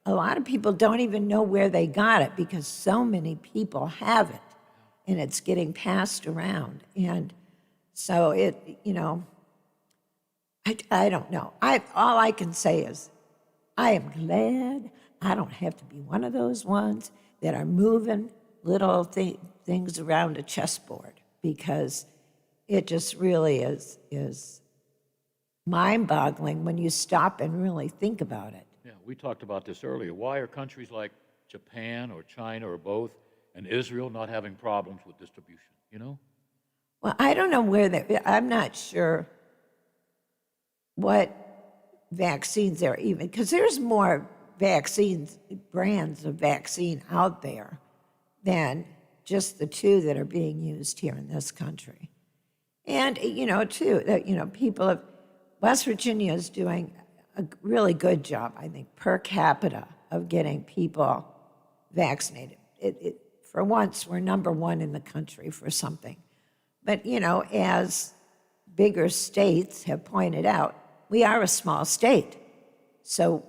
a lot of people don't even know where they got it because so many people have it, and it's getting passed around. And so I don't know. All I can say is I am glad I don't have to be one of those ones that are moving little things around a chessboard, because it just really is mind-boggling when you stop and really think about it. Yeah, we talked about this earlier. Why are countries like Japan or China or both and Israel not having problems with distribution, Well, I don't know I'm not sure what vaccines there are even, because there's more brands of vaccine out there than just the 2 that are being used here in this country. And, people of West Virginia is doing a really good job, I think, per capita of getting people vaccinated. For once, we're number 1 in the country for something. But, as bigger states have pointed out, we are a small state. So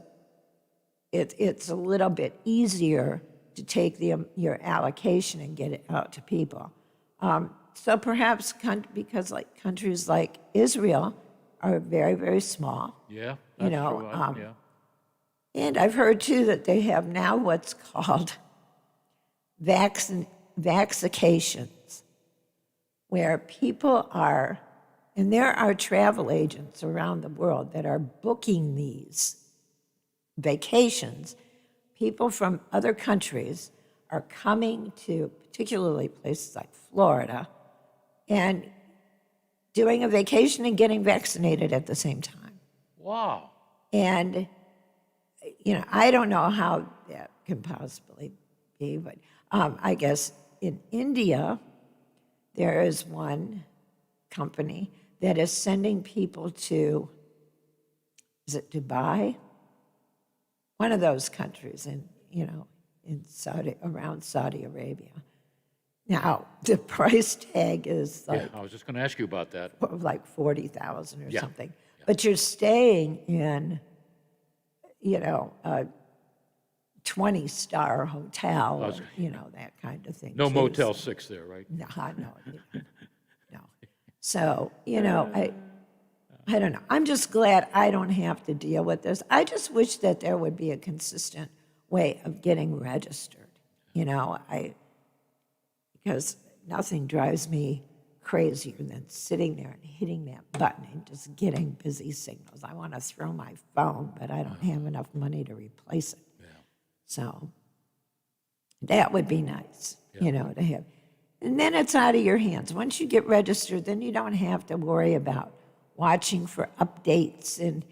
it's a little bit easier to take your allocation and get it out to people. So perhaps because like countries like Israel are very, very small. Yeah, You that's know, true. Yeah. and I've heard too that they have now what's called vaxications, where people are, and there are travel agents around the world that are booking these vacations. People from other countries are coming to particularly places like Florida and doing a vacation and getting vaccinated at the same time. Wow. And, I don't know how that can possibly be, but I guess in India, there is one company that is sending people to, is it Dubai? One of those countries around Saudi Arabia. Now, the price tag is like, I was just going to ask you about that. like 40,000 or Yeah. something. But you're staying in, a 20-star hotel, that kind of thing. No too. Motel 6 there, right? No. So, I don't know. I'm just glad I don't have to deal with this. I just wish that there would be a consistent way of getting registered. Because nothing drives me crazier than sitting there and hitting that button and just getting busy signals. I want to throw my phone, but I don't have enough money to replace it. So that would be nice, to have. And then it's out of your hands. Once you get registered, then you don't have to worry about watching for updates and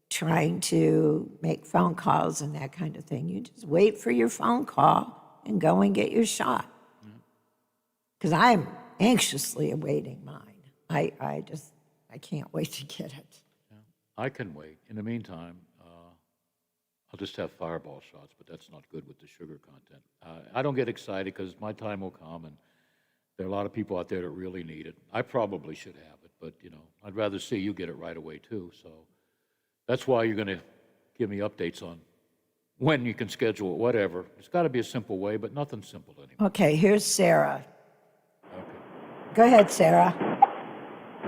trying to make phone calls and that kind of thing. You just wait for your phone call and go and get your shot. Because I'm anxiously awaiting mine. I can't wait to get it. I can wait. In the meantime, I'll just have fireball shots, but that's not good with the sugar content. I don't get excited because my time will come, and there are a lot of people out there that really need it. I probably should have it, but, I'd rather see you get it right away, too. So that's why you're going to give me updates on when you can schedule it, whatever. It's got to be a simple way, but nothing's simple anymore. Okay, here's Sarah. Go ahead, Sarah.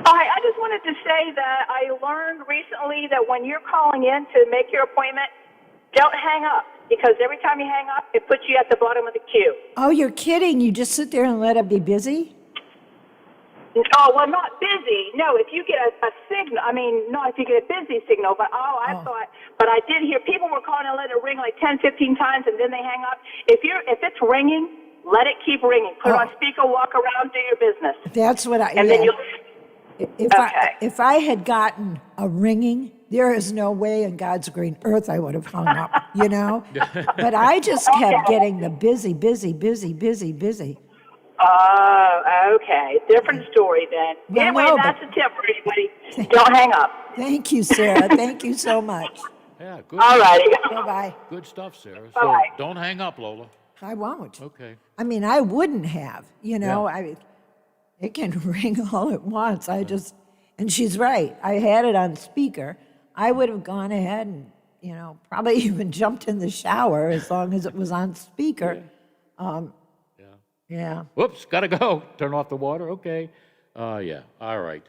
Hi, I just wanted to say that I learned recently that when you're calling in to make your appointment, don't hang up, because every time you hang up, it puts you at the bottom of the queue. Oh, you're kidding. You just sit there and let it be busy? Oh, well, not busy. No, if you get a signal, not if you get a busy signal, but I did hear people were calling and let it ring like 10, 15 times, and then they hang up. If it's ringing, let it keep ringing. Put it on speaker, walk around, do your business. That's what Then you'll... If I had gotten a ringing, there is no way in God's green earth I would have hung up, But I just kept getting the busy. Oh, okay. Different story then. Well, anyway, no, that's a tip for anybody. Don't hang up. Thank you, Sarah. Thank you so much. Yeah, good. All righty. Bye-bye. Good stuff, Sarah. So Bye-bye. don't hang up, Lola. I won't. Okay. I wouldn't have, it can ring all at once. And she's right. I had it on speaker. I would have gone ahead and, probably even jumped in the shower as long as it was on speaker. Yeah. Whoops, gotta go. Turn off the water. Okay. Yeah. All right.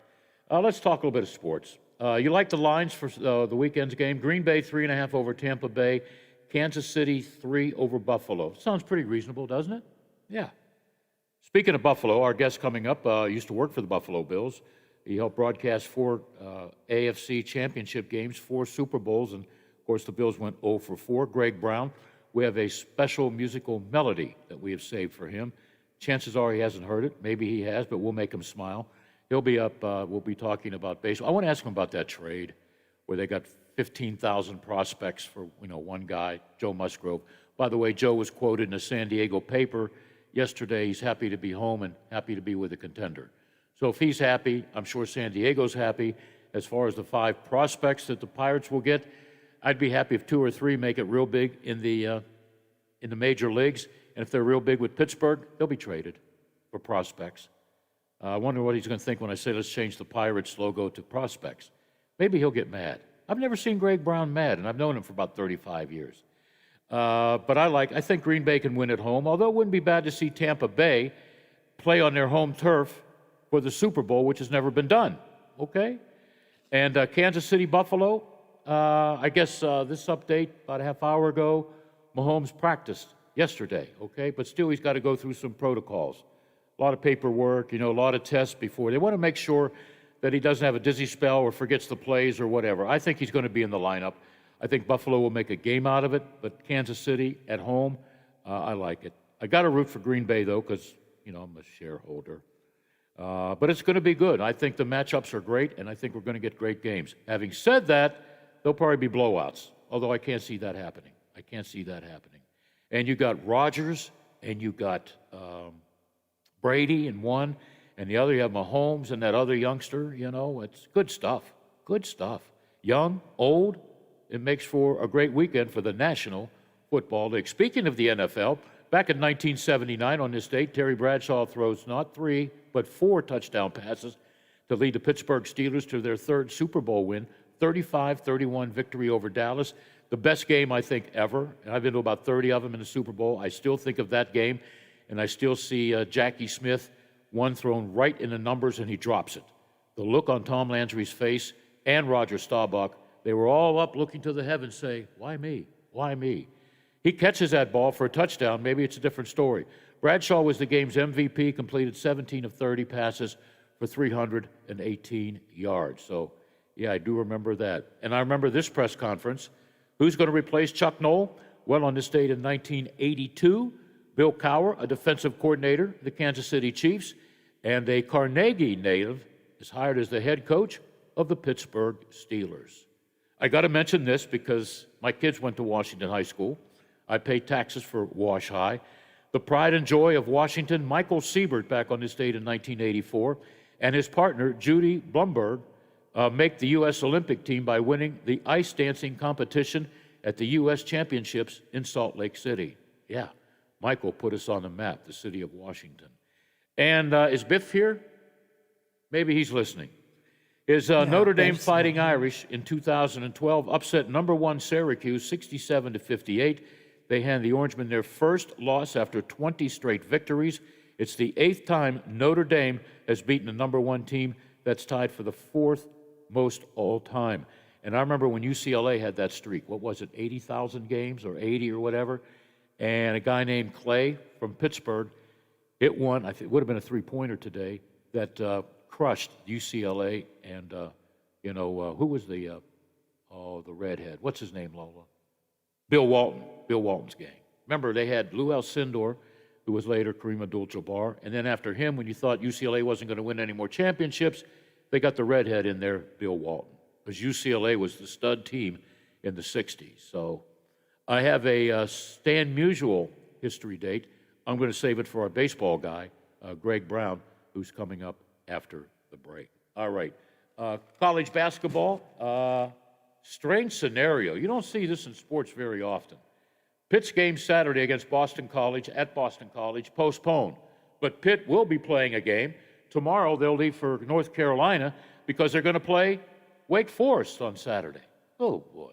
Let's talk a little bit of sports. You like the lines for the weekend's game? Green Bay 3.5 over Tampa Bay. Kansas City 3 over Buffalo. Sounds pretty reasonable, doesn't it? Yeah. Speaking of Buffalo, our guest coming up used to work for the Buffalo Bills. He helped broadcast 4 AFC championship games, 4 Super Bowls, and of course the Bills went 0 for 4. Greg Brown, we have a special musical melody that we have saved for him. Chances are he hasn't heard it. Maybe he has, but we'll make him smile. He'll be up. We'll be talking about baseball. I want to ask him about that trade where they got 15,000 prospects for one guy, Joe Musgrove. By the way, Joe was quoted in a San Diego paper yesterday. He's happy to be home and happy to be with a contender. So if he's happy, I'm sure San Diego's happy. As far as the 5 prospects that the Pirates will get, I'd be happy if 2 or 3 make it real big in the major leagues. And if they're real big with Pittsburgh, they'll be traded for prospects. I wonder what he's going to think when I say let's change the Pirates logo to prospects. Maybe he'll get mad. I've never seen Greg Brown mad, and I've known him for about 35 years. But I think Green Bay can win at home, although it wouldn't be bad to see Tampa Bay play on their home turf for the Super Bowl, which has never been done. Okay? And Kansas City, Buffalo, I guess this update about a half hour ago, Mahomes practiced yesterday, okay? But still, he's got to go through some protocols. A lot of paperwork, a lot of tests before. They want to make sure that he doesn't have a dizzy spell or forgets the plays or whatever. I think he's going to be in the lineup. I think Buffalo will make a game out of it, but Kansas City at home, I like it. I got to root for Green Bay, though, because, I'm a shareholder. But it's going to be good. I think the matchups are great, and I think we're going to get great games. Having said that, there'll probably be blowouts, although I can't see that happening. And you got Rodgers, and you got Brady in one, and the other you have Mahomes and that other youngster. It's good stuff. Young, old. It makes for a great weekend for the National Football League. Speaking of the NFL, back in 1979 on this date, Terry Bradshaw throws not 3, but 4 touchdown passes to lead the Pittsburgh Steelers to their 3rd Super Bowl win, 35-31 victory over Dallas. The best game, I think, ever. And I've been to about 30 of them in the Super Bowl. I still think of that game, and I still see Jackie Smith, one thrown right in the numbers, and he drops it. The look on Tom Landry's face and Roger Staubach, they were all up looking to the heavens, say, why me? Why me? He catches that ball for a touchdown. Maybe it's a different story. Bradshaw was the game's MVP, completed 17 of 30 passes for 318 yards. So, yeah, I do remember that. And I remember this press conference. Who's going to replace Chuck Noll? Well, on this date in 1982, Bill Cowher, a defensive coordinator, the Kansas City Chiefs, and a Carnegie native is hired as the head coach of the Pittsburgh Steelers. I got to mention this because my kids went to Washington High School. I pay taxes for Wash High. The pride and joy of Washington, Michael Siebert, back on this date in 1984, and his partner, Judy Blumberg, make the U.S. Olympic team by winning the ice dancing competition at the U.S. Championships in Salt Lake City. Yeah, Michael put us on the map, the city of Washington. And is Biff here? Maybe he's listening. Is Notre Dame Fighting Irish in 2012 upset number 1 Syracuse 67-58. They hand the Orangemen their first loss after 20 straight victories. It's the 8th time Notre Dame has beaten the number 1 team. That's tied for the 4th most all time. And I remember when UCLA had that streak. What was it, 80,000 games or 80 or whatever? And a guy named Clay from Pittsburgh, it won, I think it would have been a three-pointer today, that crushed UCLA. And, who was the redhead? What's his name, Lola? Bill Walton. Bill Walton's gang. Remember, they had Lou Alcindor, who was later Kareem Abdul-Jabbar. And then after him, when you thought UCLA wasn't going to win any more championships, they got the redhead in there, Bill Walton, because UCLA was the stud team in the 60s. So I have a Stan Musial history date. I'm going to save it for our baseball guy, Greg Brown, who's coming up after the break. All right. College basketball, strange scenario. You don't see this in sports very often. Pitt's game Saturday against Boston College at Boston College postponed. But Pitt will be playing a game. Tomorrow they'll leave for North Carolina because they're going to play Wake Forest on Saturday. Oh, boy.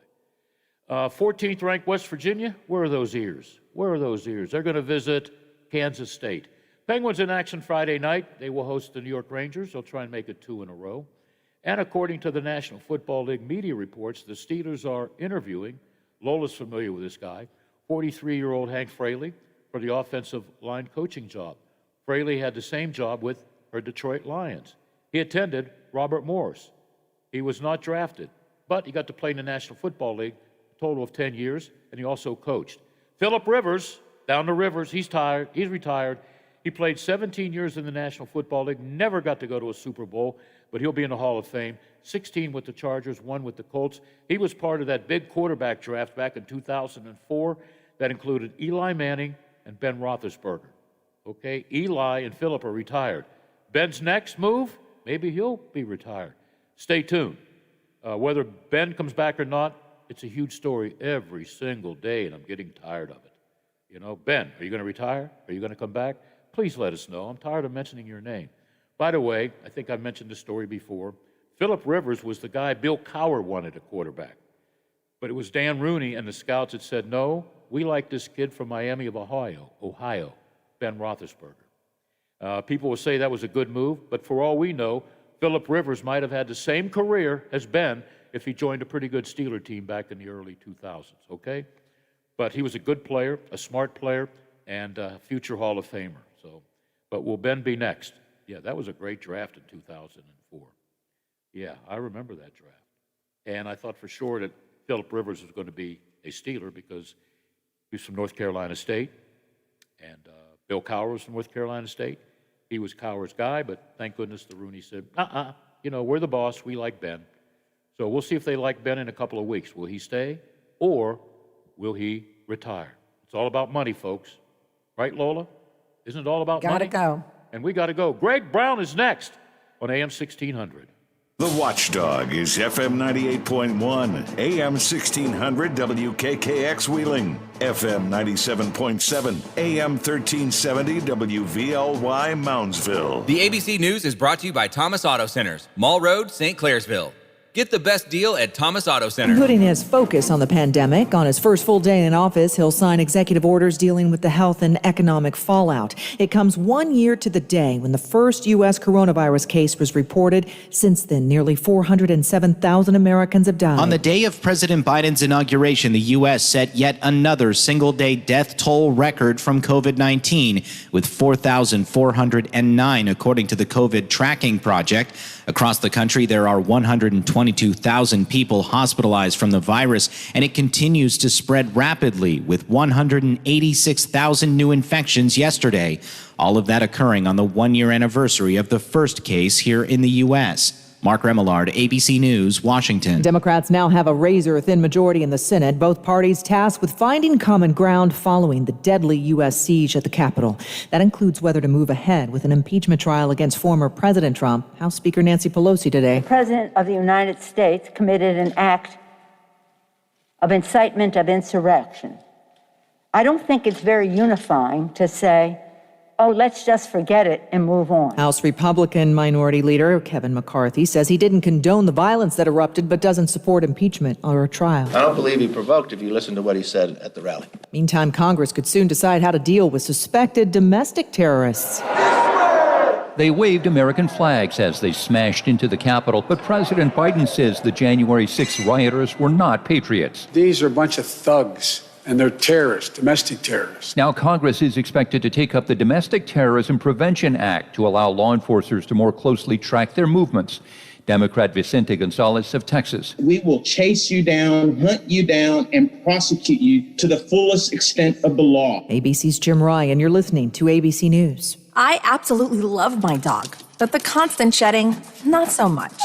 14th ranked West Virginia, where are those ears? Where are those ears? They're going to visit Kansas State. Penguins in action Friday night. They will host the New York Rangers. They'll try and make it 2 in a row. And according to the National Football League media reports, the Steelers are interviewing, Lola's familiar with this guy, 43-year-old Hank Fraley for the offensive line coaching job. Fraley had the same job with her Detroit Lions. He attended Robert Morris. He was not drafted, but he got to play in the National Football League a total of 10 years, and he also coached. Phillip Rivers, down the Rivers, he's retired. He played 17 years in the National Football League, never got to go to a Super Bowl, but he'll be in the Hall of Fame. 16 with the Chargers, 1 with the Colts. He was part of that big quarterback draft back in 2004 that included Eli Manning and Ben Roethlisberger. Okay, Eli and Phillip are retired. Ben's next move, maybe he'll be retired. Stay tuned. Whether Ben comes back or not, it's a huge story every single day, and I'm getting tired of it. Ben, are you going to retire? Are you going to come back? Please let us know. I'm tired of mentioning your name. By the way, I think I've mentioned this story before. Phillip Rivers was the guy Bill Cowher wanted at quarterback. But it was Dan Rooney and the scouts that said, no, we like this kid from Miami of Ohio, Ben Roethlisberger. People will say that was a good move, but for all we know, Phillip Rivers might have had the same career as Ben if he joined a pretty good Steeler team back in the early 2000s, okay? But he was a good player, a smart player, and a future Hall of Famer. So, but will Ben be next? Yeah, that was a great draft in 2004. Yeah, I remember that draft. And I thought for sure that Phillip Rivers was going to be a Steeler because he's from North Carolina State, and Bill Cowher was from North Carolina State. He was Cowher's guy, but thank goodness the Rooney said, we're the boss, we like Ben. So we'll see if they like Ben in a couple of weeks. Will he stay, or will he retire? It's all about money, folks. Right, Lola? Isn't it all about money? Gotta go. And we got to go. Greg Brown is next on AM 1600. The Watchdog is FM 98.1, AM 1600 WKKX Wheeling, FM 97.7, AM 1370 WVLY Moundsville. The ABC News is brought to you by Thomas Auto Centers, Mall Road, St. Clairsville. Get the best deal at Thomas Auto Centers. Putting his focus on the pandemic, on his first full day in office, he'll sign executive orders dealing with the health and economic fallout. It comes 1 year to the day when the first U.S. coronavirus case was reported. Since then, nearly 407,000 Americans have died. On the day of President Biden's inauguration, the U.S. set yet another single-day death toll record from COVID-19, with 4,409, according to the COVID Tracking Project. Across the country, there are 122,000 people hospitalized from the virus, and it continues to spread rapidly, with 186,000 new infections yesterday. All of that occurring on the one-year anniversary of the first case here in the U.S. Mark Remillard, ABC News, Washington. Democrats now have a razor-thin majority in the Senate, both parties tasked with finding common ground following the deadly U.S. siege at the Capitol. That includes whether to move ahead with an impeachment trial against former President Trump. House Speaker Nancy Pelosi today. The President of the United States committed an act of incitement of insurrection. I don't think it's very unifying to say, oh, let's just forget it and move on. House Republican Minority Leader Kevin McCarthy says he didn't condone the violence that erupted, but doesn't support impeachment or a trial. I don't believe he provoked if you listen to what he said at the rally. Meantime, Congress could soon decide how to deal with suspected domestic terrorists. They waved American flags as they smashed into the Capitol, but President Biden says the January 6th rioters were not patriots. These are a bunch of thugs. And they're terrorists, domestic terrorists. Now Congress is expected to take up the Domestic Terrorism Prevention Act to allow law enforcers to more closely track their movements. Democrat Vicente Gonzalez of Texas. We will chase you down, hunt you down, and prosecute you to the fullest extent of the law. ABC's Jim Ryan, you're listening to ABC News. I absolutely love my dog, but the constant shedding, not so much.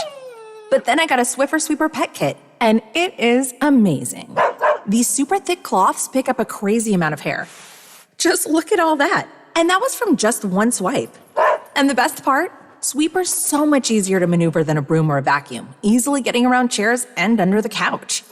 But then I got a Swiffer Sweeper Pet Kit, and it is amazing. These super thick cloths pick up a crazy amount of hair. Just look at all that. And that was from just one swipe. And the best part? Sweeper's so much easier to maneuver than a broom or a vacuum, easily getting around chairs and under the couch.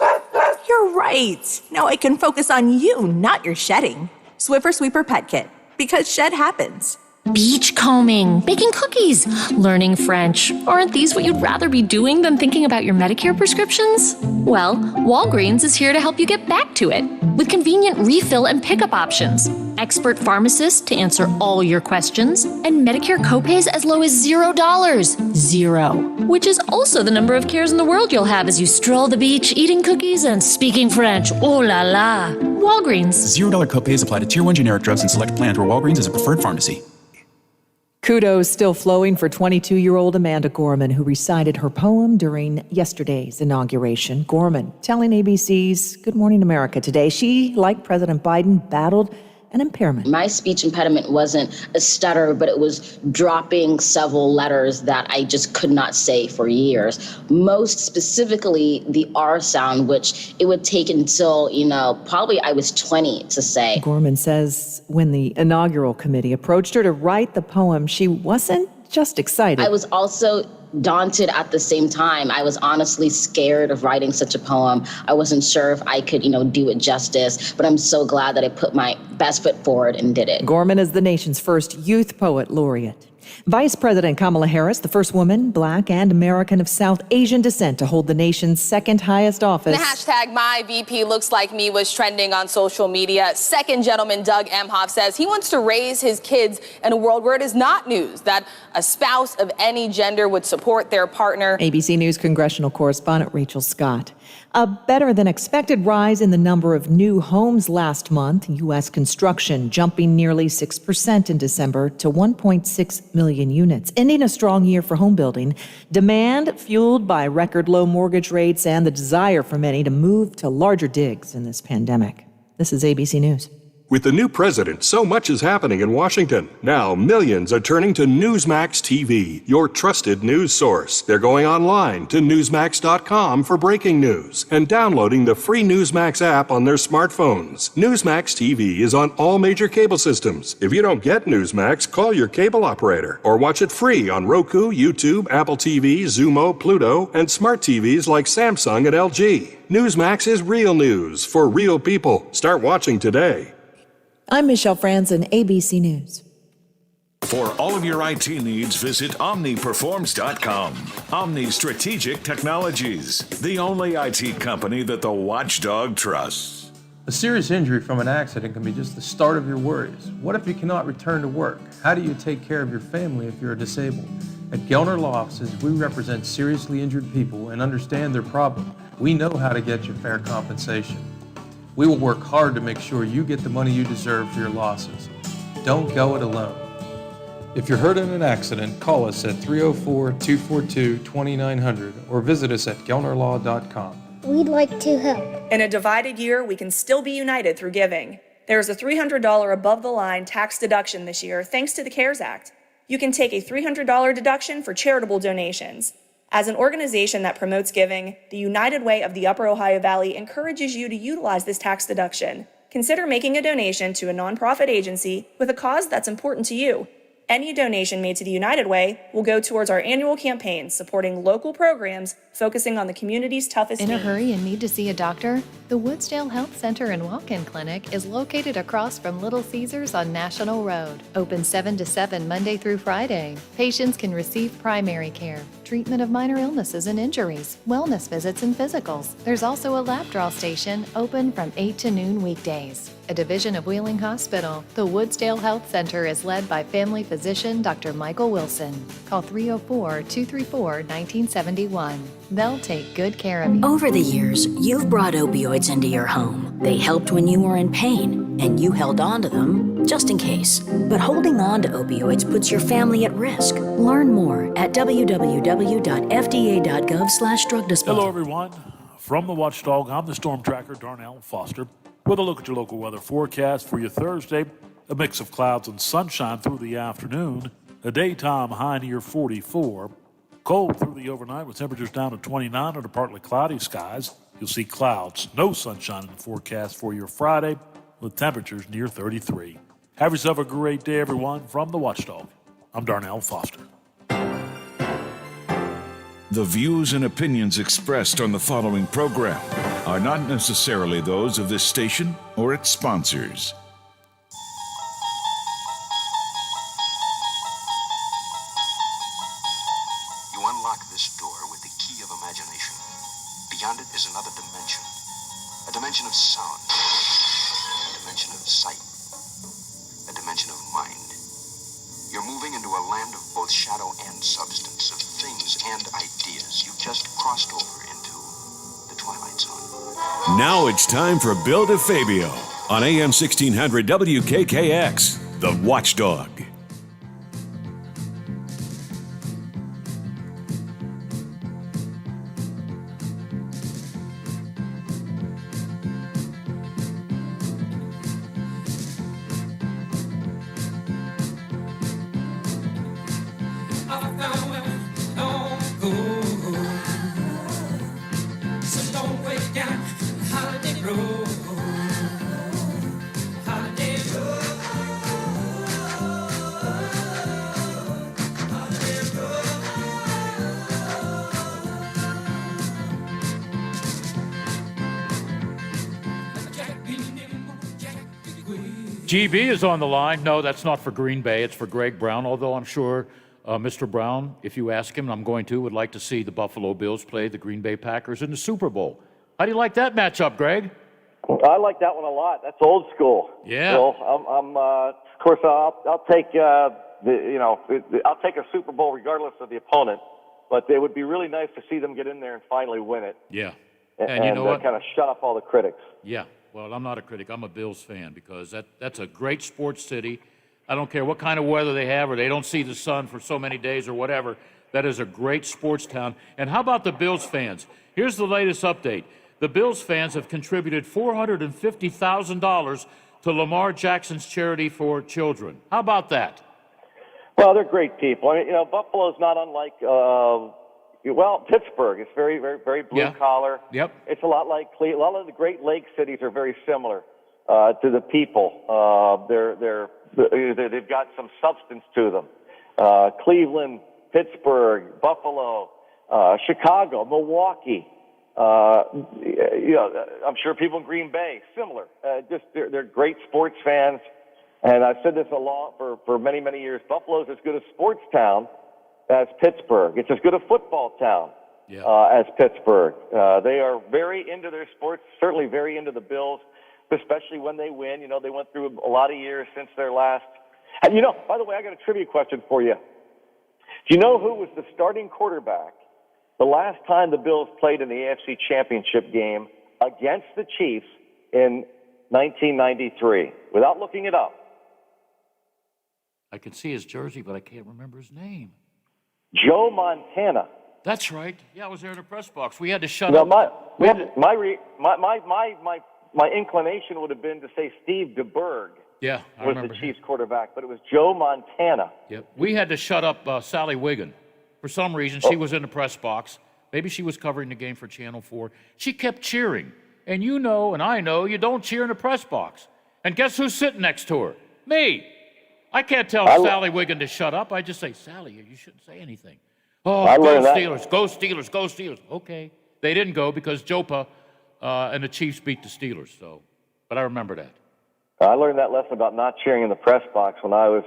You're right. Now I can focus on you, not your shedding. Swiffer Sweeper Pet Kit, because shed happens. Beachcombing, baking cookies, learning French. Aren't these what you'd rather be doing than thinking about your Medicare prescriptions? Well, Walgreens is here to help you get back to it with convenient refill and pickup options, expert pharmacists to answer all your questions, and Medicare copays as low as $0. Zero. Which is also the number of cares in the world you'll have as you stroll the beach, eating cookies and speaking French. Oh la la. Walgreens. $0 copays apply to Tier 1 generic drugs and select plans where Walgreens is a preferred pharmacy. Kudos still flowing for 22-year-old Amanda Gorman, who recited her poem during yesterday's inauguration. Gorman telling ABC's Good Morning America today she, like President Biden, battled an impairment. My speech impediment wasn't a stutter, but it was dropping several letters that I just could not say for years. Most specifically, the R sound, which it would take until, probably I was 20 to say. Gorman says when the inaugural committee approached her to write the poem, she wasn't just excited. I was also daunted at the same time. I was honestly scared of writing such a poem. I wasn't sure if I could, do it justice, but I'm so glad that I put my best foot forward and did it. Gorman is the nation's first youth poet laureate. Vice President Kamala Harris, the first woman, Black, and American of South Asian descent to hold the nation's second highest office. The hashtag MyVP looks like me was trending on social media. Second gentleman Doug Emhoff says he wants to raise his kids in a world where it is not news that a spouse of any gender would support their partner. ABC News congressional correspondent Rachel Scott. A better-than-expected rise in the number of new homes last month. U.S. construction jumping nearly 6% in December to 1.6 million units, ending a strong year for home building. Demand fueled by record low mortgage rates and the desire for many to move to larger digs in this pandemic. This is ABC News. With the new president, so much is happening in Washington. Now, millions are turning to Newsmax TV, your trusted news source. They're going online to Newsmax.com for breaking news and downloading the free Newsmax app on their smartphones. Newsmax TV is on all major cable systems. If you don't get Newsmax, call your cable operator or watch it free on Roku, YouTube, Apple TV, Xumo, Pluto, and smart TVs like Samsung and LG. Newsmax is real news for real people. Start watching today. I'm Michelle Franzen, ABC News. For all of your IT needs, visit OmniPerforms.com. Omni Strategic Technologies, the only IT company that the watchdog trusts. A serious injury from an accident can be just the start of your worries. What if you cannot return to work? How do you take care of your family if you're disabled? At Gelner Law Offices, we represent seriously injured people and understand their problem. We know how to get you fair compensation. We will work hard to make sure you get the money you deserve for your losses. Don't go it alone. If you're hurt in an accident, call us at 304-242-2900 or visit us at gelnerlaw.com. We'd like to help. In a divided year, we can still be united through giving. There's a $300 above-the-line tax deduction this year thanks to the CARES Act. You can take a $300 deduction for charitable donations. As an organization that promotes giving, the United Way of the Upper Ohio Valley encourages you to utilize this tax deduction. Consider making a donation to a nonprofit agency with a cause that's important to you. Any donation made to the United Way will go towards our annual campaign supporting local programs focusing on the community's toughest In a needs. hurry and need to see a doctor? The Woodsdale Health Center and Walk-In Clinic is located across from Little Caesars on National Road. Open 7 to 7 Monday through Friday. Patients can receive primary care, treatment of minor illnesses and injuries, wellness visits and physicals. There's also a lab draw station open from 8 to noon weekdays. A division of Wheeling Hospital, the Woodsdale Health Center is led by family physician Dr. Michael Wilson. Call 304-234-1971. They'll take good care of you. Over the years, you've brought opioids into your home. They helped when you were in pain, and you held on to them just in case. But holding on to opioids puts your family at risk. Learn more at www.fda.gov/drug disposal. Hello, everyone. From the Watchdog, I'm the Storm Tracker, Darnell Foster, with a look at your local weather forecast for your Thursday. A mix of clouds and sunshine through the afternoon. A daytime high near 44. Cold through the overnight with temperatures down to 29 under partly cloudy skies. You'll see clouds, no sunshine in the forecast for your Friday with temperatures near 33. Have yourself a great day, everyone. From the Watchdog, I'm Darnell Foster. The views and opinions expressed on the following program are not necessarily those of this station or its sponsors. You unlock this door with the key of imagination. Beyond it is another dimension. A dimension of sound. A dimension of sight. A dimension of mind. You're moving into a land of both shadow and substance, of things and ideas. You've just crossed over into the Twilight Zone. Now it's time for Bill DeFabio on AM 1600 WKKX, The Watchdog. GB is on the line. No, that's not for Green Bay. It's for Greg Brown, although I'm sure Mr. Brown, if you ask him, and I'm going to, would like to see the Buffalo Bills play the Green Bay Packers in the Super Bowl. How do you like that matchup, Greg? I like that one a lot. That's old school. Yeah. So of course, I'll take I'll take a Super Bowl regardless of the opponent. But it would be really nice to see them get in there and finally win it. Yeah. And you know what? Kind of shut up all the critics. Yeah. Well, I'm not a critic. I'm a Bills fan because that's a great sports city. I don't care what kind of weather they have or they don't see the sun for so many days or whatever. That is a great sports town. And how about the Bills fans? Here's the latest update. The Bills fans have contributed $450,000 to Lamar Jackson's charity for children. How about that? Well, they're great people. I mean, Buffalo's not unlike, Pittsburgh. It's very, very, very blue collar. Yep. It's a lot like Cleveland. A lot of the Great Lakes cities are very similar to the people. They've got some substance to them. Cleveland, Pittsburgh, Buffalo, Chicago, Milwaukee. I'm sure people in Green Bay, similar. They're great sports fans. And I've said this for many, many years. Buffalo's as good a sports town as Pittsburgh. It's as good a football town as Pittsburgh. They are very into their sports, certainly very into the Bills, especially when they win. They went through a lot of years since their last. And by the way, I got a trivia question for you. Do you know who was the starting quarterback the last time the Bills played in the AFC Championship game against the Chiefs in 1993? Without looking it up. I can see his jersey, but I can't remember his name. Joe Montana. That's right. Yeah, I was there in the press box. We had to shut up. My inclination would have been to say Steve DeBerg. Yeah, I was remember the Chiefs quarterback, but it was Joe Montana. Yep. We had to shut up Sally Wiggin. For some reason, she was in the press box. Maybe she was covering the game for Channel 4. She kept cheering. And you know, and I know, you don't cheer in the press box. And guess who's sitting next to her? Me. I can't tell Sally Wiggin to shut up. I just say, Sally, you shouldn't say anything. Oh, go Steelers, go Steelers, go Steelers. Okay. They didn't go because Jopa and the Chiefs beat the Steelers. So, but I remember that. I learned that lesson about not cheering in the press box when I was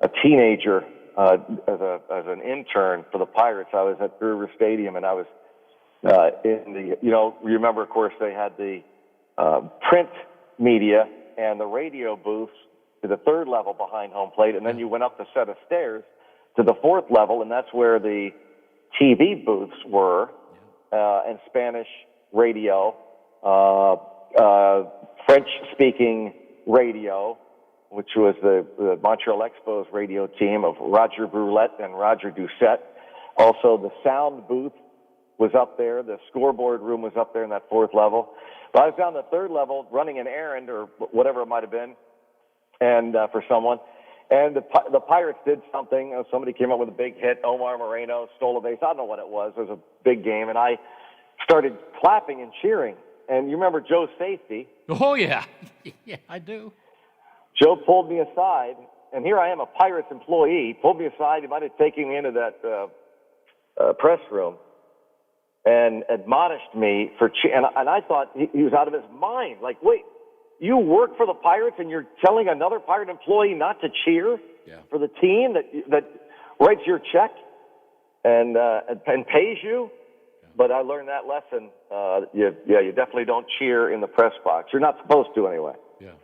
a teenager as an intern for the Pirates. I was at Brewer Stadium, and I was in the, you remember, of course, they had the print media and the radio booths to the third level behind home plate, and then you went up the set of stairs to the fourth level, and that's where the TV booths were, and Spanish radio, French-speaking radio, which was the Montreal Expos radio team of Roger Brulette and Roger Doucette. Also, the sound booth was up there. The scoreboard room was up there in that fourth level. But I was down the third level running an errand or whatever it might have been, and for someone. And the Pirates did something. Somebody came up with a big hit. Omar Moreno stole a base. I don't know what it was. It was a big game. And I started clapping and cheering. And you remember Joe's safety. Oh, yeah. Yeah, I do. Joe pulled me aside. And here I am, a Pirates employee. He pulled me aside. He might have taken me into that press room and admonished me for cheering. And I thought he was out of his mind. Like, wait. You work for the Pirates and you're telling another Pirate employee not to cheer for the team that writes your check and pays you? Yeah. But I learned that lesson. You definitely don't cheer in the press box. You're not supposed to anyway. Yeah.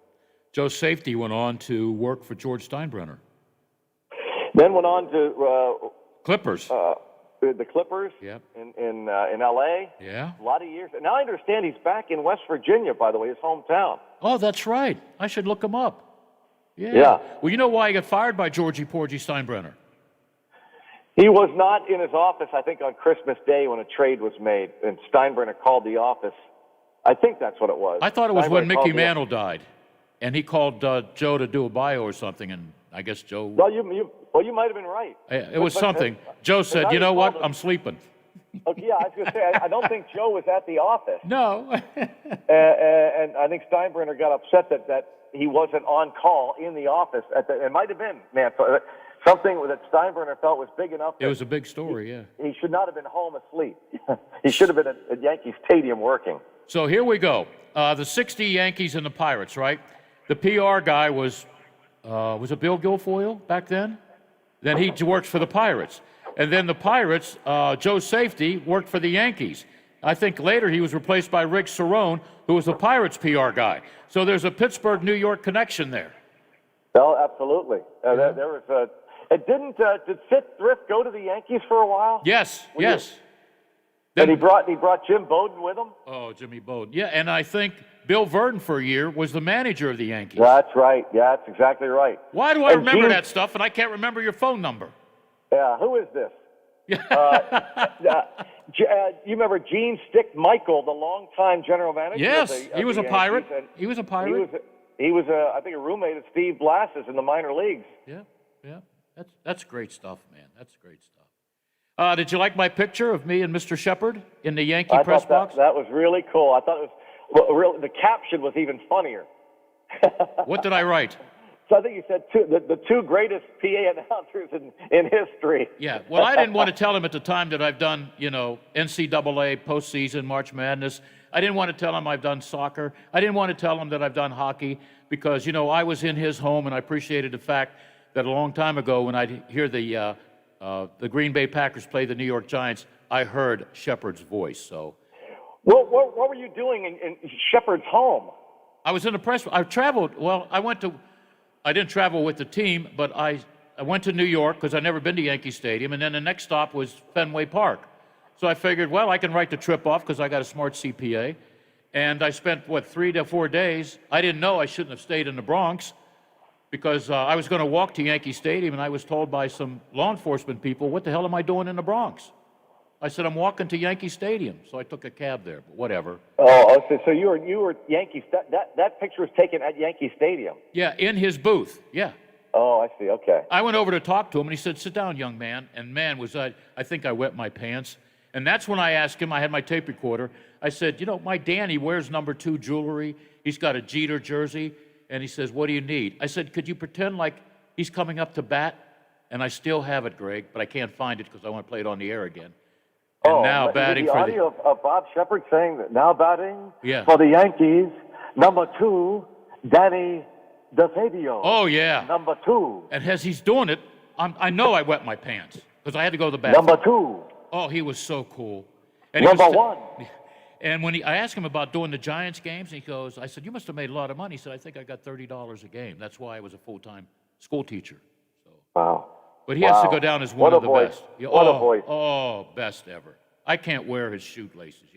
Joe's safety went on to work for George Steinbrenner. Then went on to Clippers. The Clippers in L.A. Yeah. A lot of years. And now I understand he's back in West Virginia, by the way, his hometown. Oh, that's right. I should look him up. Yeah. Well, you know why he got fired by Georgie Porgy Steinbrenner? He was not in his office, I think, on Christmas Day when a trade was made, and Steinbrenner called the office. I think that's what it was. I thought it was when Mickey Mantle died, and he called Joe to do a bio or something, and I guess Joe... Well, you might have been right. It was something. Joe said, you know what, I'm sleeping. Okay, yeah, I was going to say, I don't think Joe was at the office. No. And I think Steinbrenner got upset that he wasn't on call in the office. It might have been, man, something that Steinbrenner felt was big enough. It was a big story, yeah. He should not have been home asleep. He should have been at Yankee Stadium working. So here we go. The 60 Yankees and the Pirates, right? The PR guy was it Bill Guilfoyle back then? Then he worked for the Pirates. And then the Pirates, Joe Safety, worked for the Yankees. I think later he was replaced by Rick Cerrone, who was the Pirates PR guy. So there's a Pittsburgh, New York connection there. Oh, absolutely. There was a. Did Sid Thrift go to the Yankees for a while? Yes, yes. And he brought Jim Bowden with him? Oh, Jimmy Bowden. Yeah, and I think Bill Verdon for a year was the manager of the Yankees. That's right. Yeah, that's exactly right. Why do I remember that stuff and I can't remember your phone number? Yeah, who is this? You remember Gene Stick Michael, the longtime general manager? Yes, he was a Pirate. He was a Pirate. He was I think, a roommate of Steve Blass's in the minor leagues. Yeah. That's great stuff, man. That's great stuff. Did you like my picture of me and Mr. Shepard in the Yankee press box? That was really cool. I thought it was the caption was even funnier. What did I write? So I think you said the two greatest PA announcers in history. Yeah. Well, I didn't want to tell him at the time that I've done, NCAA postseason, March Madness. I didn't want to tell him I've done soccer. I didn't want to tell him that I've done hockey because, I was in his home and I appreciated the fact that a long time ago when I'd hear the Green Bay Packers play the New York Giants, I heard Shepard's voice. So, what were you doing in Shepard's home? I was in the press. I traveled. Well, I didn't travel with the team, but I went to New York because I'd never been to Yankee Stadium, and then the next stop was Fenway Park. So I figured, well, I can write the trip off because I got a smart CPA. And I spent, 3 to 4 days. I didn't know I shouldn't have stayed in the Bronx because I was going to walk to Yankee Stadium, and I was told by some law enforcement people, what the hell am I doing in the Bronx? I said, I'm walking to Yankee Stadium. So I took a cab there, but whatever. Oh, so you were Yankees. That picture was taken at Yankee Stadium. Yeah, in his booth. Yeah. Oh, I see. Okay. I went over to talk to him, and he said, sit down, young man. And man, I think I wet my pants. And that's when I asked him, I had my tape recorder. I said, my Danny wears number 2 jewelry. He's got a Jeter jersey. And he says, what do you need? I said, could you pretend like he's coming up to bat? And I still have it, Greg, but I can't find it because I want to play it on the air again. And now batting the for audio of Bob Shepard saying that now batting Yeah. for the Yankees, number 2, Danny DeFabio. Oh, yeah. Number 2. And as he's doing it, I know I wet my pants because I had to go to the bathroom. Number 2. Oh, he was so cool. And number 1. And when I asked him about doing the Giants games, he goes, I said, you must have made a lot of money. He said, I think I got $30 a game. That's why I was a full-time school teacher. So. Wow. But he has to go down as one of the best. What a voice. Oh, best ever. I can't wear his shoelaces,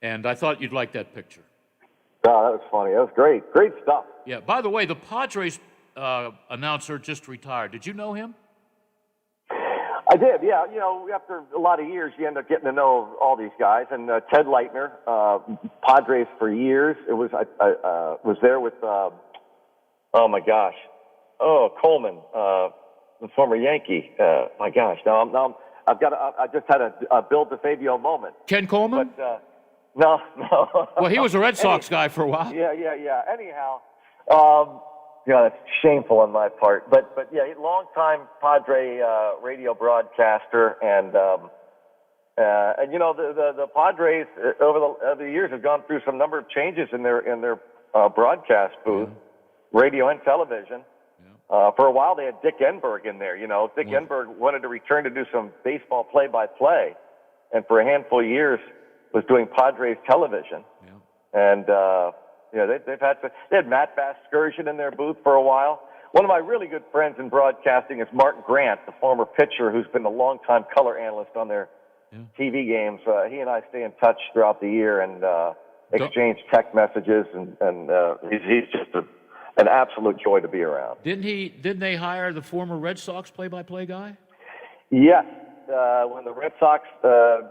And I thought you'd like that picture. Oh, that was funny. That was great. Great stuff. Yeah. By the way, the Padres announcer just retired. Did you know him? I did, yeah. After a lot of years, you end up getting to know all these guys. And Ted Leitner, Padres for years. I was there with, Coleman, the former Yankee. My gosh, now I just had a Bill DeFabio moment. Ken Coleman? But no. Well, he was a Red Sox guy for a while. Yeah. Anyhow, that's shameful on my part. But yeah, longtime Padre radio broadcaster, and the Padres over the years have gone through some number of changes in their broadcast booth, radio and television. For a while, they had Dick Enberg in there. Dick Enberg wanted to return to do some baseball play-by-play, and for a handful of years was doing Padres television. And they had Matt Vasgersian in their booth for a while. One of my really good friends in broadcasting is Mark Grant, the former pitcher who's been a longtime color analyst on their TV games. He and I stay in touch throughout the year and exchange text messages, and he's just an absolute joy to be around. Didn't they hire the former Red Sox play-by-play guy? Yes. When the Red Sox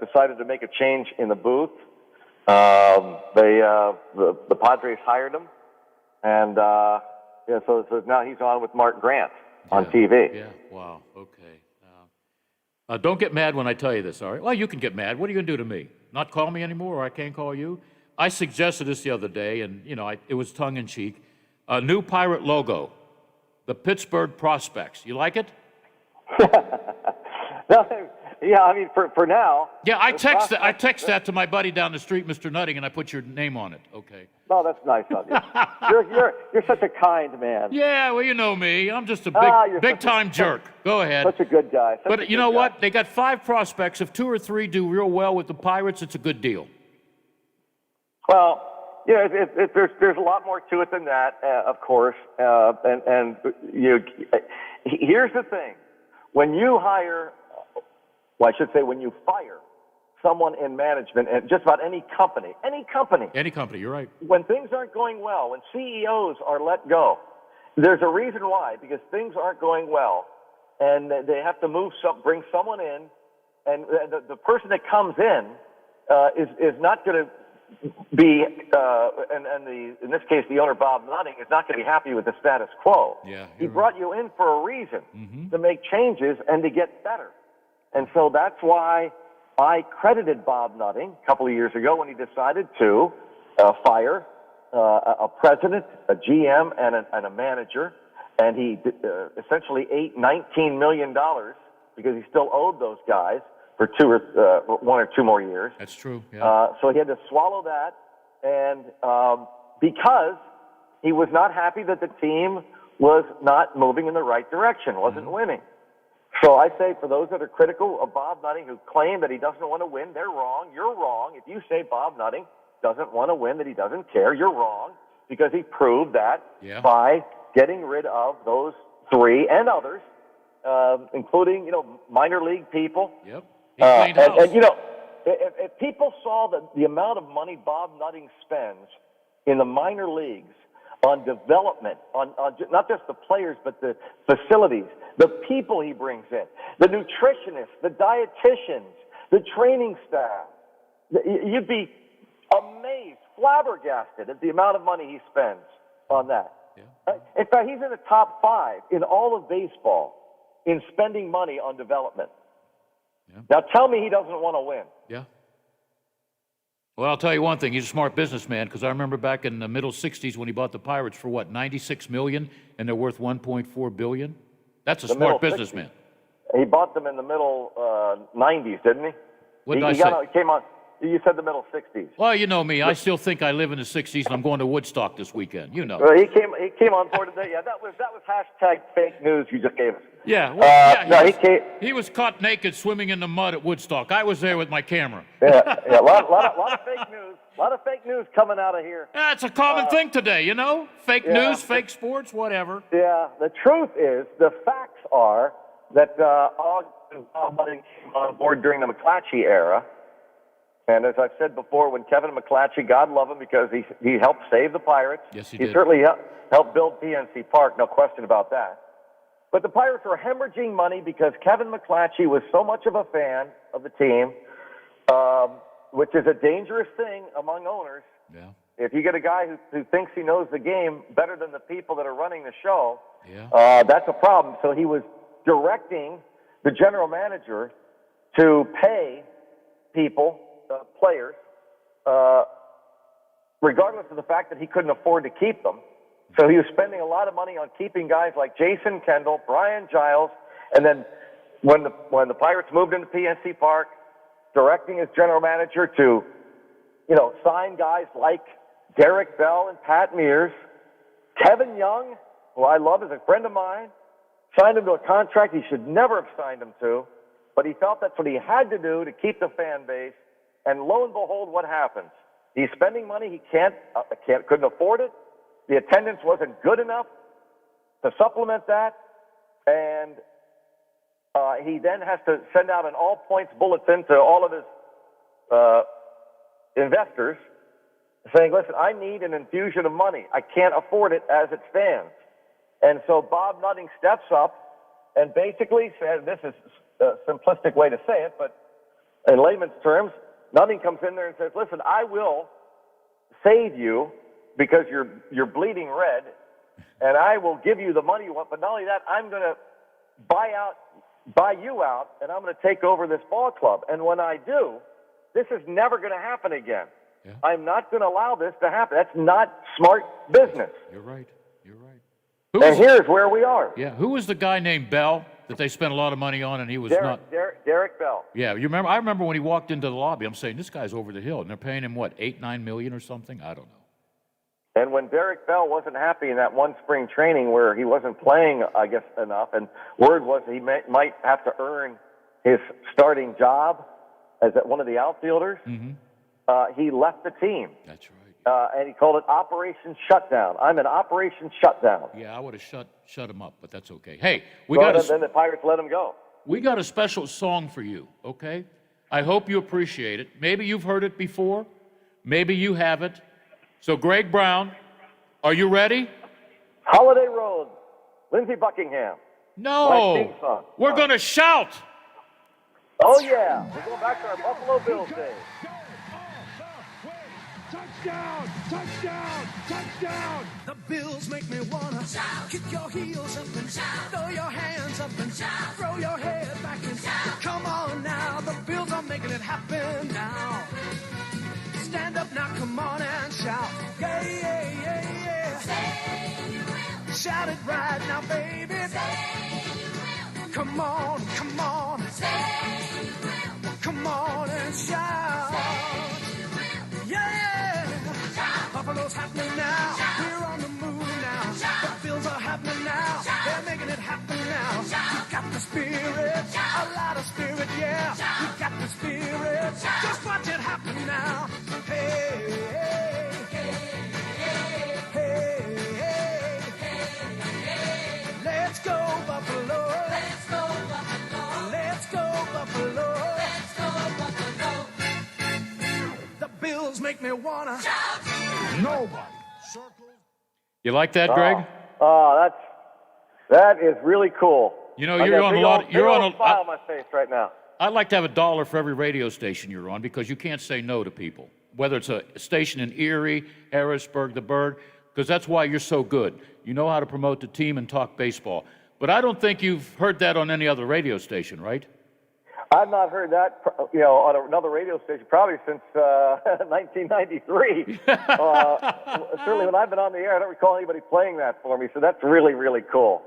decided to make a change in the booth, the Padres hired him, and so now he's on with Mark Grant on TV. Yeah. Wow. Okay. Don't get mad when I tell you this. All right. Well, you can get mad. What are you gonna do to me? Not call me anymore, or I can't call you? I suggested this the other day, and it was tongue in cheek. A new Pirate logo, the Pittsburgh Prospects. You like it? No, Yeah, I mean, for now. Yeah, I text that to my buddy down the street, Mr. Nutting, and I put your name on it. Okay. No, that's nice of you. You're such a kind man. Yeah, well, you know me. I'm just a big time jerk. Go ahead. Such a good guy. But you know what? They got 5 prospects. If 2 or 3 do real well with the Pirates, it's a good deal. Well, yeah, there's a lot more to it than that, of course. And here's the thing: when you hire, well, I should say, when you fire someone in management at just about any company, you're right. when things aren't going well, when CEOs are let go, there's a reason why, because things aren't going well, and they have to bring someone in, and the person that comes in is not going to be, in this case, the owner, Bob Nutting, is not going to be happy with the status quo. Yeah, he brought you in for a reason, to make changes and to get better. And so that's why I credited Bob Nutting a couple of years ago when he decided to fire a president, a GM, and a manager, and he essentially ate $19 million because he still owed those guys for 1 or 2 more years. That's true. Yeah. So he had to swallow that, and because he was not happy that the team was not moving in the right direction, wasn't winning. So I say, for those that are critical of Bob Nutting, who claim that he doesn't want to win, they're wrong. You're wrong. If you say Bob Nutting doesn't want to win, that he doesn't care, you're wrong, because he proved that by getting rid of those 3 and others, including, minor league people. Yep. And if people saw the amount of money Bob Nutting spends in the minor leagues on development, on not just the players, but the facilities, the people he brings in, the nutritionists, the dietitians, the training staff, you'd be amazed, flabbergasted at the amount of money he spends on that. Yeah. In fact, he's in the top 5 in all of baseball in spending money on development. Yeah. Now tell me he doesn't want to win. Yeah. Well, I'll tell you one thing. He's a smart businessman, because I remember back in the middle 60s when he bought the Pirates for, $96 million, and they're worth $1.4 billion? That's a smart businessman. He bought them in the middle 90s, didn't he? What did I say? Came on. You said the middle 60s. Well, you know me. I still think I live in the 60s, and I'm going to Woodstock this weekend. You know. Well, he came on board today. Yeah, that was hashtag fake news you just gave us. Yeah. Well, he was caught naked swimming in the mud at Woodstock. I was there with my camera. Yeah, a lot of fake news. A lot of fake news coming out of here. That's a common thing today, Fake news, fake sports, whatever. Yeah. The truth is, the facts are that Bob Nutting came on board during the McClatchy era. And as I've said before, when Kevin McClatchy, God love him because he helped save the Pirates. Yes, he did. He certainly helped build PNC Park, no question about that. But the Pirates were hemorrhaging money because Kevin McClatchy was so much of a fan of the team, which is a dangerous thing among owners. Yeah. If you get a guy who thinks he knows the game better than the people that are running the show, that's a problem. So he was directing the general manager to pay people, players, regardless of the fact that he couldn't afford to keep them. So he was spending a lot of money on keeping guys like Jason Kendall, Brian Giles, and then when the Pirates moved into PNC Park, directing his general manager to, sign guys like Derek Bell and Pat Mears. Kevin Young, who I love, is a friend of mine, signed him to a contract he should never have signed him to, but he felt that's what he had to do to keep the fan base. And lo and behold, what happens? He's spending money he couldn't afford it. The attendance wasn't good enough to supplement that, and he then has to send out an all-points bulletin to all of his investors saying, listen, I need an infusion of money. I can't afford it as it stands. And so Bob Nutting steps up and basically says, this is a simplistic way to say it, but in layman's terms, Nutting comes in there and says, listen, I will save you because you're bleeding red, and I will give you the money you want, but not only that, I'm going to buy you out, and I'm going to take over this ball club. And when I do, this is never going to happen again. Yeah. I'm not going to allow this to happen. That's not smart business. You're right. And here's where we are. Yeah. Who was the guy named Bell that they spent a lot of money on, and he was Derek Derek Bell. Yeah, you remember? I remember when he walked into the lobby. I'm saying this guy's over the hill, and they're paying him what, $8-9 million or something? I don't know. And when Derek Bell wasn't happy in that one spring training where he wasn't playing, I guess, enough, and word was he might have to earn his starting job as one of the outfielders, he left the team. That's right. And he called it Operation Shutdown. I'm an Operation Shutdown. Yeah, I would have shut him up, but that's okay. Hey, then the Pirates let him go. We got a special song for you, okay? I hope you appreciate it. Maybe you've heard it before. Maybe you haven't. So, Greg Brown, are you ready? Holiday Road, Lindsey Buckingham. No. My theme song. We're going to shout. Oh, yeah. We're going back to our Buffalo Bills days. Touchdown! Touchdown! Touchdown! The Bills make me wanna shout. Kick your heels up and shout. Throw your hands up and shout. Throw your head back and shout. Come on now, the Bills are making it happen now. Stand up now, come on and shout. Yeah, yeah, yeah, yeah. Say you will. Shout it right now, baby. Say you will. Come on, come on. Say you will. Come on and shout. Say you will. Yeah. Shout. Buffalo's happening now. Shout. We're on the move now. Shout. The Bills are happening now. Shout. They're making it happen now. Shout. We got the spirit. Shout. A lot of spirit, yeah. Shout. We got the spirit. Shout. Just watch it happen now. Hey, hey, hey, hey, hey, hey, hey. Let's go, Buffalo. Let's go, Buffalo. Let's go, Buffalo. Let's go, Buffalo. The Bills make me wanna shout. Nobody. You like that, Greg? Oh, that is really cool. You know, you're on a lot. You're on a smile on my face right now. I'd like to have $1 for every radio station you're on because you can't say no to people. Whether it's a station in Erie, Harrisburg, the Berg, because that's why you're so good. You know how to promote the team and talk baseball. But I don't think you've heard that on any other radio station, right? I've not heard that, on another radio station probably since 1993. Certainly, when I've been on the air, I don't recall anybody playing that for me. So that's really, really cool.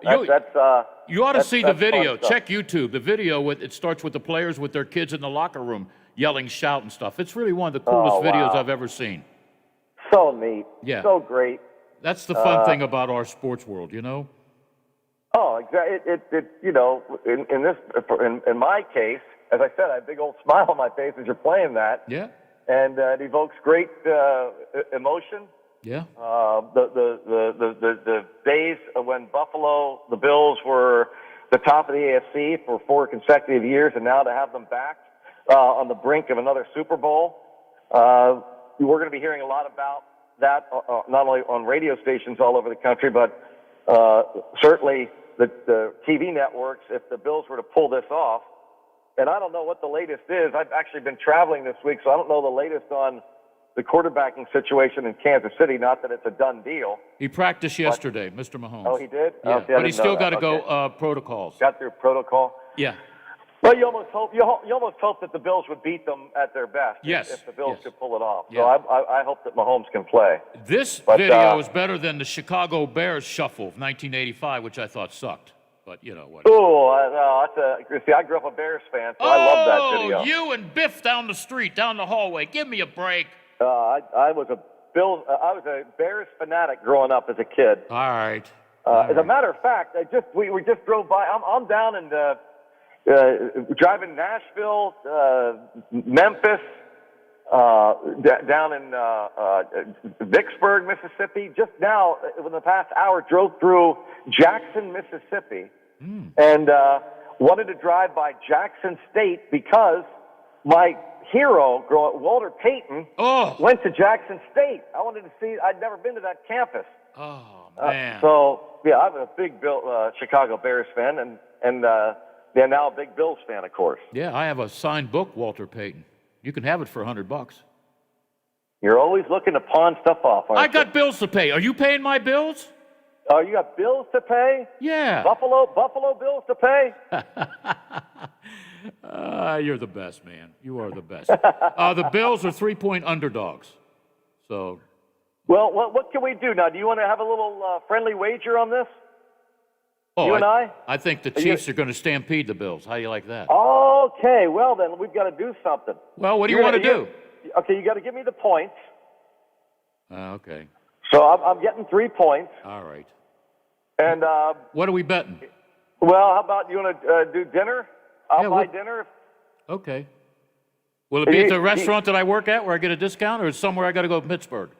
You ought to see the video. Check YouTube. The video it starts with the players with their kids in the locker room yelling, shout, and stuff. It's really one of the coolest videos I've ever seen. So neat. Yeah. So great. That's the fun thing about our sports world, you know. Oh, exactly. In my case, as I said, I have a big old smile on my face as you're playing that. Yeah. And it evokes great emotion. Yeah. The days when the Bills were the top of the AFC for 4 consecutive years, and now to have them back on the brink of another Super Bowl, we're going to be hearing a lot about that, not only on radio stations all over the country, but certainly the TV networks, if the Bills were to pull this off. And I don't know what the latest is. I've actually been traveling this week, so I don't know the latest on the quarterbacking situation in Kansas City. Not that it's a done deal. He practiced yesterday, Mr. Mahomes. Oh, he did? Yeah. Oh, see, but he's still got to Okay. go protocols. Got through protocol? Yeah. Well, you almost hope that the Bills would beat them at their best. Yes. If the Bills could pull it off. Yeah. So I hope that Mahomes can play. This video is better than the Chicago Bears shuffle of 1985, which I thought sucked. But, you know what. See, I grew up a Bears fan, so I love that video. Oh, you and Biff down the street, down the hallway. Give me a break. I was a Bears fanatic growing up as a kid. All right. As a matter of fact, we just drove by. I'm down in driving Nashville, Memphis, down in Vicksburg, Mississippi. Just now, in the past hour, drove through Jackson, Mississippi, and wanted to drive by Jackson State because my hero, Walter Payton, went to Jackson State. I wanted to see. I'd never been to that campus. Oh man! I'm a big Chicago Bears fan, and now a big Bills fan, of course. Yeah, I have a signed book, Walter Payton. You can have it for $100. You're always looking to pawn stuff off, aren't you? I got bills to pay. Are you paying my bills? Oh, you got bills to pay? Yeah. Buffalo bills to pay? You're the best, man. You are the best. The Bills are 3-point underdogs. So. Well, what can we do now? Do you want to have a little friendly wager on this? Oh, you and I? I think the Chiefs are going to stampede the Bills. How do you like that? Oh, Okay, well then we've got to do something. Well, what do you want to do? Okay, you got to give me the points. Okay. So I'm getting 3 points. All right. And what are we betting? Well, how about you want to do dinner? I'll buy dinner. Okay. Will it be at the restaurant that I work at where I get a discount, or is it somewhere I got to go to Pittsburgh?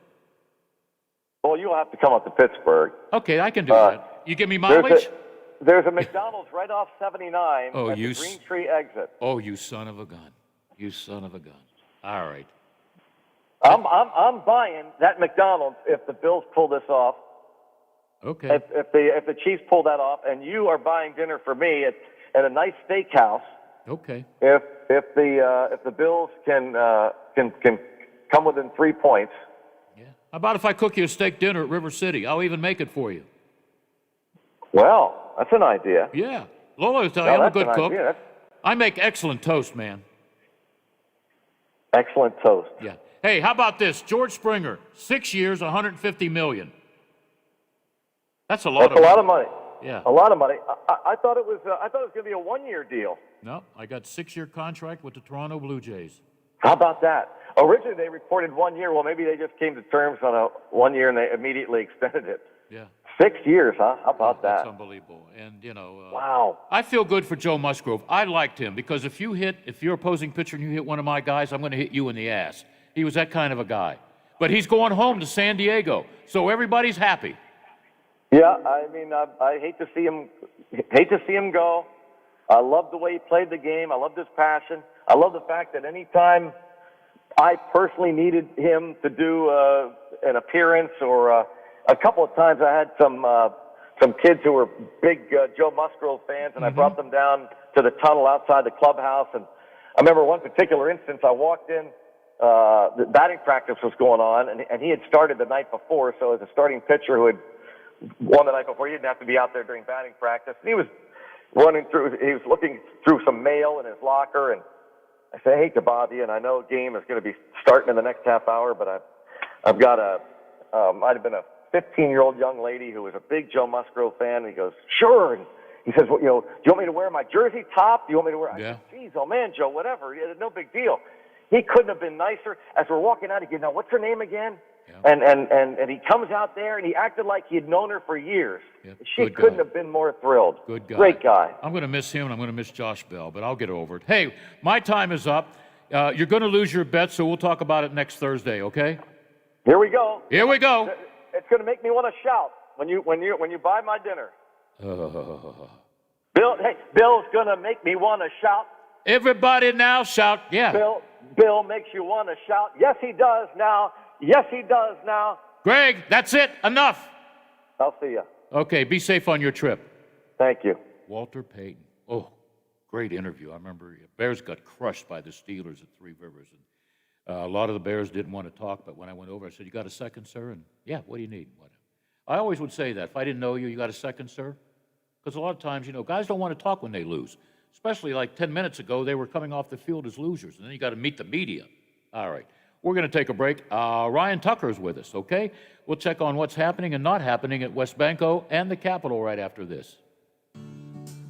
Well, you'll have to come up to Pittsburgh. Okay, I can do that. You give me mileage? There's a McDonald's right off 79 Oh, at the Green Tree exit. Oh, you son of a gun! You son of a gun! All right. I'm buying that McDonald's if the Bills pull this off. Okay. If the Chiefs pull that off, and you are buying dinner for me at a nice steakhouse. Okay. If the Bills can come within 3 points. Yeah. How about if I cook you a steak dinner at River City? I'll even make it for you. Well, that's an idea. Yeah. Lola will tell you I'm a good cook. Idea. I make excellent toast, man. Excellent toast. Yeah. Hey, how about this? George Springer, 6 years, $150 million. That's a lot of money. Yeah. A lot of money. I thought it was going to be a 1-year deal. No, I got 6-year contract with the Toronto Blue Jays. How about that? Originally they reported 1 year. Well, maybe they just came to terms on a 1 year and they immediately extended it. Yeah. 6 years, huh? How about that? That's unbelievable. And, wow. I feel good for Joe Musgrove. I liked him because if you're opposing pitcher and you hit one of my guys, I'm going to hit you in the ass. He was that kind of a guy. But he's going home to San Diego, so everybody's happy. Yeah, I mean, I hate to see him go. I love the way he played the game. I loved his passion. I love the fact that anytime I personally needed him to do an appearance or a couple of times I had some kids who were big Joe Musgrove fans, and I brought them down to the tunnel outside the clubhouse. And I remember one particular instance, I walked in, the batting practice was going on, and he had started the night before, so as a starting pitcher who had won the night before, he didn't have to be out there during batting practice. And he was looking through some mail in his locker, and I said, I hate to bother you, and I know a game is going to be starting in the next half hour, but I've got might have been a 15-year-old young lady who was a big Joe Musgrove fan, and he goes, sure. And he says, well, do you want me to wear my jersey top? Do you want me to wear? Yeah. I said, geez, oh man, Joe, whatever. Yeah, no big deal. He couldn't have been nicer. As we're walking out, he goes, now what's her name again? Yeah. And he comes out there, and he acted like he had known her for years. Yeah. She couldn't have been more thrilled. Good guy. Great guy. I'm going to miss him, and I'm going to miss Josh Bell, but I'll get over it. Hey, my time is up. You're going to lose your bet, so we'll talk about it next Thursday, okay? Here we go. Here we go. It's going to make me want to shout when you buy my dinner. Bill's going to make me want to shout. Everybody now shout, yeah. Bill makes you want to shout. Yes, he does now. Yes, he does now. Greg, that's it. Enough. I'll see you. Okay, be safe on your trip. Thank you. Walter Payton. Oh, great interview. I remember Bears got crushed by the Steelers at Three Rivers. And a lot of the Bears didn't want to talk, but when I went over, I said, you got a second, sir? And yeah, what do you need? What? I always would say that. If I didn't know you, you got a second, sir? Because a lot of times, guys don't want to talk when they lose. Especially like 10 minutes ago, they were coming off the field as losers. And then you got to meet the media. All right. We're going to take a break. Ryan Tucker's with us, okay? We'll check on what's happening and not happening at West Banco and the Capitol right after this.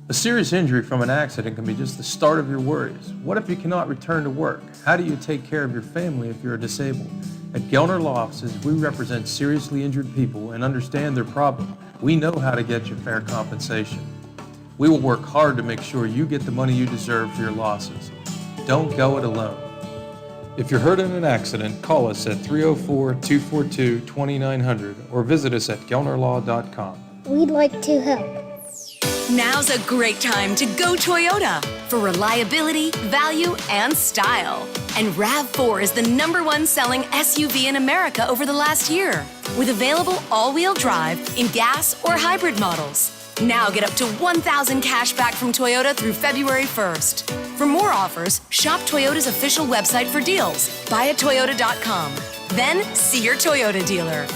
A serious injury from an accident can be just the start of your worries. What if you cannot return to work? How do you take care of your family if you're disabled? At Gelner Law Offices, we represent seriously injured people and understand their problem. We know how to get you fair compensation. We will work hard to make sure you get the money you deserve for your losses. Don't go it alone. If you're hurt in an accident, call us at 304-242-2900 or visit us at gelnerlaw.com. We'd like to help. Now's a great time to go Toyota for reliability, value, and style. And RAV4 is the #1 selling SUV in America over the last year, with available all-wheel drive in gas or hybrid models. Now get up to $1,000 cash back from Toyota through February 1st. For more offers, shop Toyota's official website for deals, buyatoyota.com. Then see your Toyota dealer.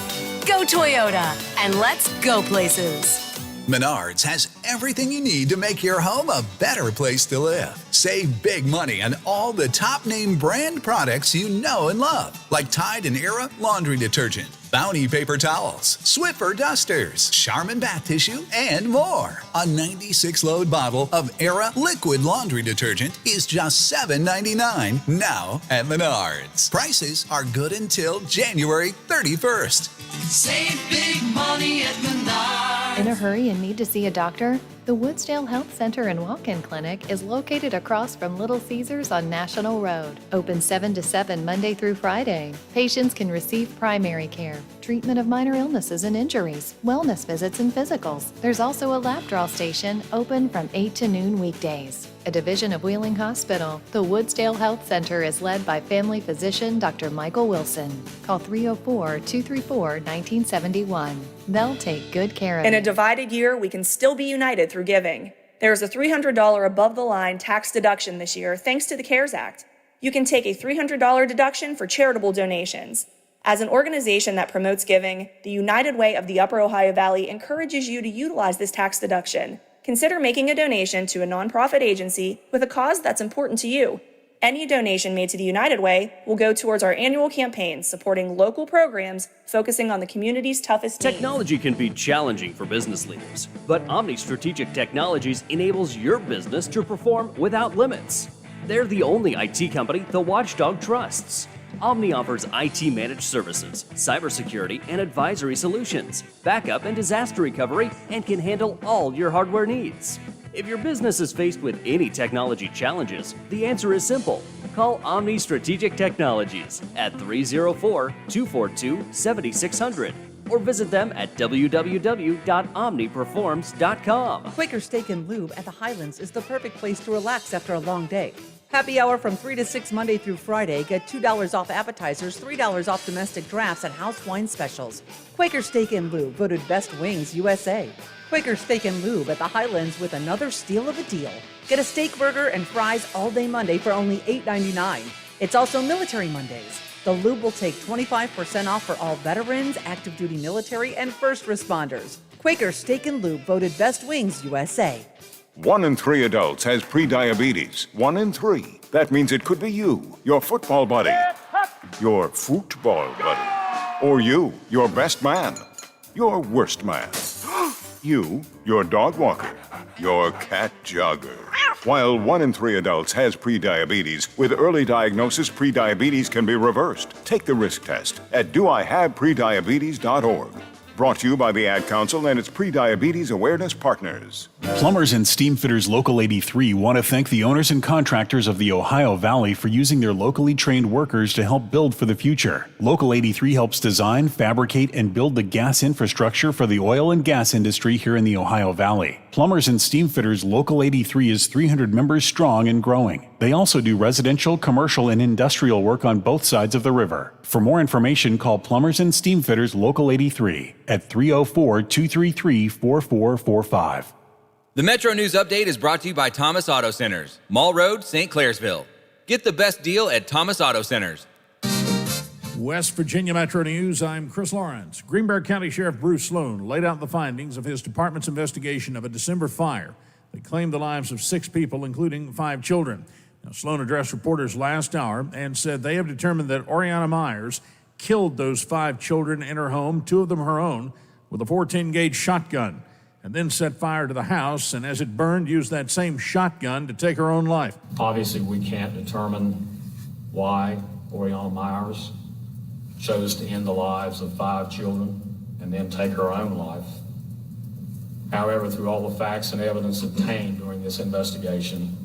Go Toyota, and let's go places. Menards has everything you need to make your home a better place to live. Save big money on all the top name brand products you know and love, like Tide and Era laundry detergent, Bounty paper towels, Swiffer dusters, Charmin bath tissue, and more. A 96-load bottle of Era liquid laundry detergent is just $7.99 now at Menards. Prices are good until January 31st. Save big money at Menards. In a hurry and need to see a doctor? The Woodsdale Health Center and Walk-In Clinic is located across from Little Caesars on National Road. Open 7 to 7 Monday through Friday. Patients can receive primary care, treatment of minor illnesses and injuries, wellness visits and physicals. There's also a lab draw station open from 8 to noon weekdays. A division of Wheeling Hospital, the Woodsdale Health Center is led by family physician Dr. Michael Wilson. Call 304-234-1971. They'll take good care of you. In a divided year, we can still be united through giving. There's a $300 above-the-line tax deduction this year thanks to the CARES Act. You can take a $300 deduction for charitable donations. As an organization that promotes giving, the United Way of the Upper Ohio Valley encourages you to utilize this tax deduction. Consider making a donation to a nonprofit agency with a cause that's important to you. Any donation made to the United Way will go towards our annual campaign supporting local programs focusing on the community's toughest needs. Technology can be challenging for business leaders, but Omni Strategic Technologies enables your business to perform without limits. They're the only IT company the Watchdog trusts. Omni offers IT managed services, cybersecurity and advisory solutions, backup and disaster recovery, and can handle all your hardware needs. If your business is faced with any technology challenges, the answer is simple. Call Omni Strategic Technologies at 304-242-7600 or visit them at www.omniperforms.com. Quaker Steak and Lube at the Highlands is the perfect place to relax after a long day. Happy hour from 3 to 6 Monday through Friday. Get $2 off appetizers, $3 off domestic drafts, and house wine specials. Quaker Steak and Lube, voted Best Wings USA. Quaker Steak and Lube at the Highlands with another steal of a deal. Get a steak burger and fries all day Monday for only $8.99. It's also Military Mondays. The Lube will take 25% off for all veterans, active duty military, and first responders. Quaker Steak and Lube, voted Best Wings USA. 1 in 3 adults has prediabetes. 1 in 3. That means it could be you, your football buddy, your football buddy, or you, your best man, your worst man, you, your dog walker, your cat jogger. While 1 in 3 adults has prediabetes, with early diagnosis, prediabetes can be reversed. Take the risk test at doihaveprediabetes.org. Brought to you by the Ad Council and its Prediabetes Awareness Partners. Plumbers and Steam Fitters Local 83 want to thank the owners and contractors of the Ohio Valley for using their locally trained workers to help build for the future. Local 83 helps design, fabricate, and build the gas infrastructure for the oil and gas industry here in the Ohio Valley. Plumbers and Steam Fitters Local 83 is 300 members strong and growing. They also do residential, commercial, and industrial work on both sides of the river. For more information, call Plumbers and Steam Fitters Local 83 at 304-233-4445. The Metro News Update is brought to you by Thomas Auto Centers, Mall Road, St. Clairsville. Get the best deal at Thomas Auto Centers. West Virginia Metro News, I'm Chris Lawrence. Greenberg County Sheriff Bruce Sloan laid out the findings of his department's investigation of a December fire that claimed the lives of 6 people, including 5 children. Now, Sloan addressed reporters last hour and said they have determined that Oriana Myers killed those 5 children in her home, 2 of them her own, with a 410-gauge shotgun, and then set fire to the house, and as it burned, used that same shotgun to take her own life. Obviously, we can't determine why Oriana Myers chose to end the lives of 5 children and then take her own life. However, through all the facts and evidence obtained during this investigation